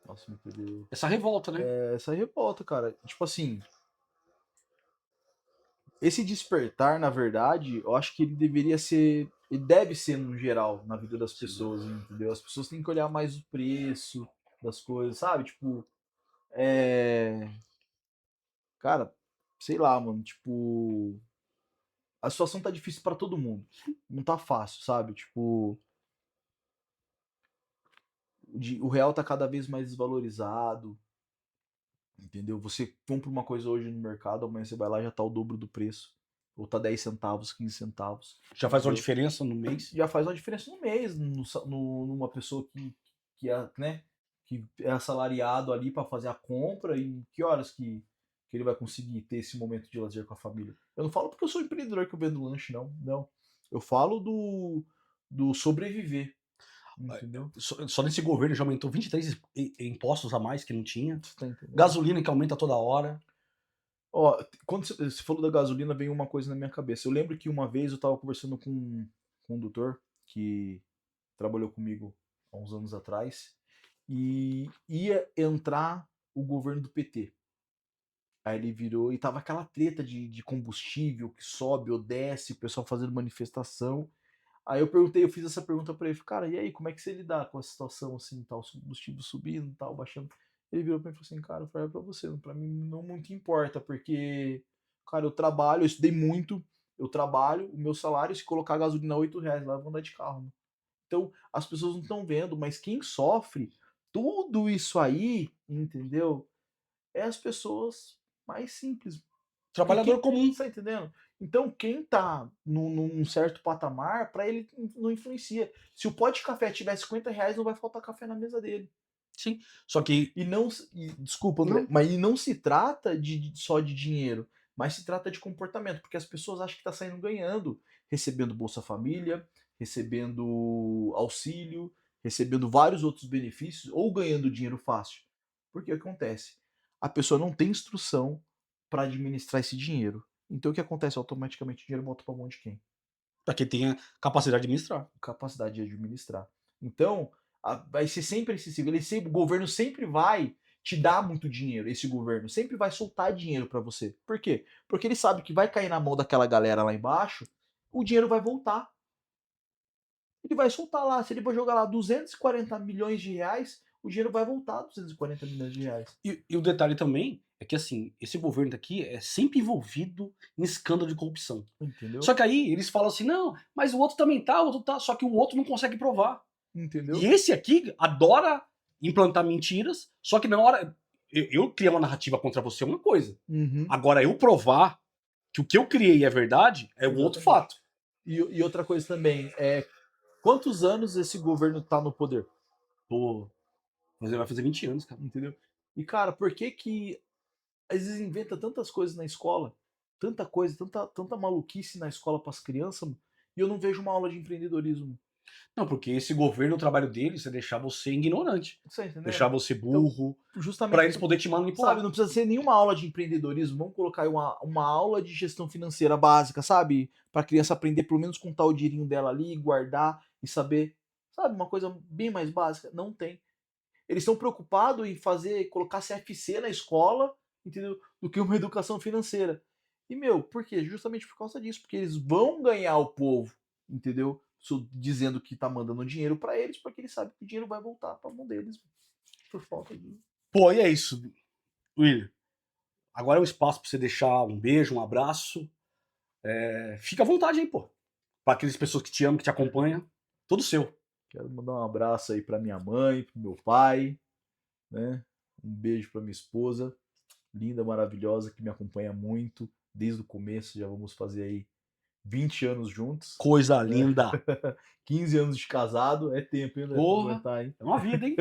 Speaker 2: Nossa, me perdeu.
Speaker 1: Essa revolta, né?
Speaker 2: Essa revolta, cara. Tipo assim, esse despertar, na verdade, eu acho que ele deveria ser. Ele deve ser no geral na vida das pessoas, entendeu? As pessoas têm que olhar mais o preço das coisas, sabe? Tipo, cara, sei lá, mano, tipo, a situação tá difícil pra todo mundo. Não tá fácil, sabe? Tipo, o real tá cada vez mais desvalorizado, entendeu? Você compra uma coisa hoje no mercado, amanhã você vai lá e já tá o dobro do preço. Ou tá 10 centavos, 15 centavos.
Speaker 1: Já faz uma
Speaker 2: entendeu?
Speaker 1: diferença no mês?
Speaker 2: Já faz uma diferença no mês, numa pessoa que é, né, que é assalariado ali para fazer a compra e que horas que ele vai conseguir ter esse momento de lazer com a família. Eu não falo porque eu sou empreendedor que eu vendo lanche, não. Não. Eu falo do sobreviver. Entendeu?
Speaker 1: Só nesse governo já aumentou 23 impostos a mais que não tinha.
Speaker 2: Você tá entendendo?
Speaker 1: Gasolina que aumenta toda hora.
Speaker 2: Ó, quando você falou da gasolina, veio uma coisa na minha cabeça. Eu lembro que uma vez eu tava conversando com um condutor que trabalhou comigo há uns anos atrás e ia entrar o governo do PT. Aí ele virou e tava aquela treta de combustível que sobe ou desce, o pessoal fazendo manifestação. Aí eu fiz essa pergunta pra ele, cara, e aí, como é que você lidar com a situação assim, tal, o combustível subindo, tal, baixando? Ele virou pra mim e falou assim, cara, eu falei pra você, pra mim não muito importa, porque, cara, eu trabalho, eu estudei muito, eu trabalho, o meu salário, se colocar gasolina R$ 8 lá, eu vou andar de carro. Né? Então, as pessoas não estão vendo, mas quem sofre tudo isso aí, entendeu? É as pessoas mais simples. Porque
Speaker 1: Trabalhador comum.
Speaker 2: você tá entendendo? Então, quem tá num certo patamar, para ele não influencia. Se o pote de café tiver R$ 50, não vai faltar café na mesa dele.
Speaker 1: Sim. Só que.
Speaker 2: E não, desculpa, André,
Speaker 1: Não.
Speaker 2: mas e não se trata só de dinheiro, mas se trata de comportamento, porque as pessoas acham que está saindo ganhando, recebendo Bolsa Família, recebendo auxílio, recebendo vários outros benefícios, ou ganhando dinheiro fácil. Porque o que acontece? A pessoa não tem instrução para administrar esse dinheiro. Então o que acontece? Automaticamente o dinheiro volta para mão de quem?
Speaker 1: Pra quem tenha capacidade de administrar.
Speaker 2: Capacidade de administrar. Então, vai ser sempre esse ciclo. O governo sempre vai te dar muito dinheiro. Esse governo sempre vai soltar dinheiro para você. Por quê? Porque ele sabe que vai cair na mão daquela galera lá embaixo, o dinheiro vai voltar. Ele vai soltar lá. Se ele for jogar lá 240 milhões de reais, o dinheiro vai voltar 240 milhões de reais.
Speaker 1: E o detalhe também é que, assim, esse governo daqui é sempre envolvido em escândalo de corrupção.
Speaker 2: Entendeu?
Speaker 1: Só que aí eles falam assim, não, mas o outro também tá, o outro tá, só que o outro não consegue provar.
Speaker 2: Entendeu?
Speaker 1: E esse aqui adora implantar mentiras, só que na hora. Eu criar uma narrativa contra você é uma coisa.
Speaker 2: Uhum.
Speaker 1: Agora, eu provar que o que eu criei é verdade é um outro fato.
Speaker 2: E outra coisa também, quantos anos esse governo tá no poder?
Speaker 1: Pô, mas ele vai fazer 20 anos, cara.
Speaker 2: Entendeu? E, cara, por que às vezes inventa tantas coisas na escola, tanta coisa, tanta maluquice na escola para as crianças, e eu não vejo uma aula de empreendedorismo.
Speaker 1: Não, porque esse governo, o trabalho deles é deixar você ignorante.
Speaker 2: Você entendeu?
Speaker 1: Deixar você burro,
Speaker 2: Justamente,
Speaker 1: pra eles poderem te manipular.
Speaker 2: sabe, não precisa ser nenhuma aula de empreendedorismo, vamos colocar aí uma aula de gestão financeira básica, sabe? Para a criança aprender pelo menos contar o dinheirinho dela ali, guardar e saber, sabe, uma coisa bem mais básica. Não tem. Eles estão preocupados em colocar CFC na escola, entendeu? Do que uma educação financeira. E, meu, por quê? Justamente por causa disso, porque eles vão ganhar o povo, entendeu? Dizendo que tá mandando dinheiro para eles, porque eles sabem que o dinheiro vai voltar para mão deles, por falta de...
Speaker 1: Pô, e é isso, William. Agora é o espaço pra você deixar um beijo, um abraço. Fica à vontade aí, pô. Pra aquelas pessoas que te amam, que te acompanham. Tudo seu.
Speaker 2: Quero mandar um abraço aí para minha mãe, pro meu pai, né? Um beijo para minha esposa, linda, maravilhosa, que me acompanha muito desde o começo. Já vamos fazer aí 20 anos juntos.
Speaker 1: Coisa linda.
Speaker 2: 15 anos de casado, é tempo, hein, né?
Speaker 1: Porra,
Speaker 2: Aguentar, hein?
Speaker 1: é uma vida, hein?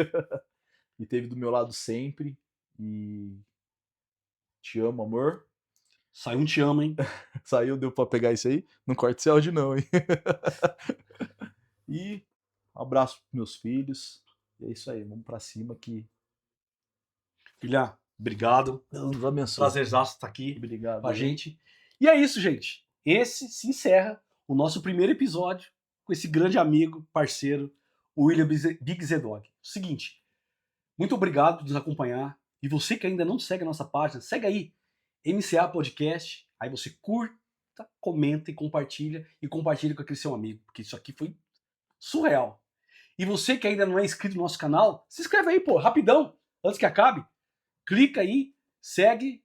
Speaker 2: E teve do meu lado sempre. E te amo, amor.
Speaker 1: Saiu um te amo, hein?
Speaker 2: Saiu, deu pra pegar isso aí? Não corta esse áudio não, hein? E um abraço pros meus filhos. E é isso aí, vamos pra cima que...
Speaker 1: Filha, obrigado.
Speaker 2: Deus nos abençoe.
Speaker 1: Prazerzaço estar aqui
Speaker 2: Obrigado.
Speaker 1: com a gente. E é isso, gente. Esse se encerra o nosso primeiro episódio com esse grande amigo, parceiro, o William Big Z-Dog. Seguinte, muito obrigado por nos acompanhar. E você que ainda não segue a nossa página, segue aí, MCA Podcast. Aí você curta, comenta e compartilha com aquele seu amigo, porque isso aqui foi surreal. E você que ainda não é inscrito no nosso canal, se inscreve aí, pô, rapidão, antes que acabe. Clica aí, segue,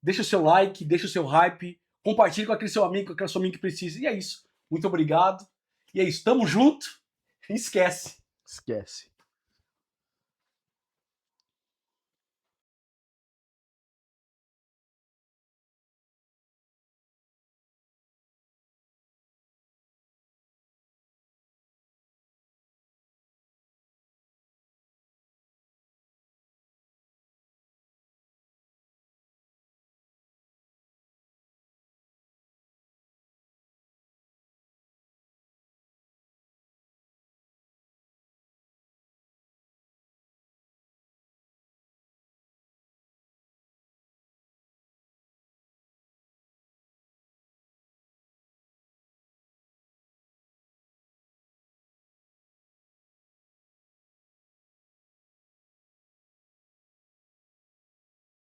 Speaker 1: deixa o seu like, deixa o seu hype, compartilha com aquele seu amigo, com aquela sua amiga que precisa. E é isso. Muito obrigado. E é isso. Tamo junto. Esquece.
Speaker 2: Esquece.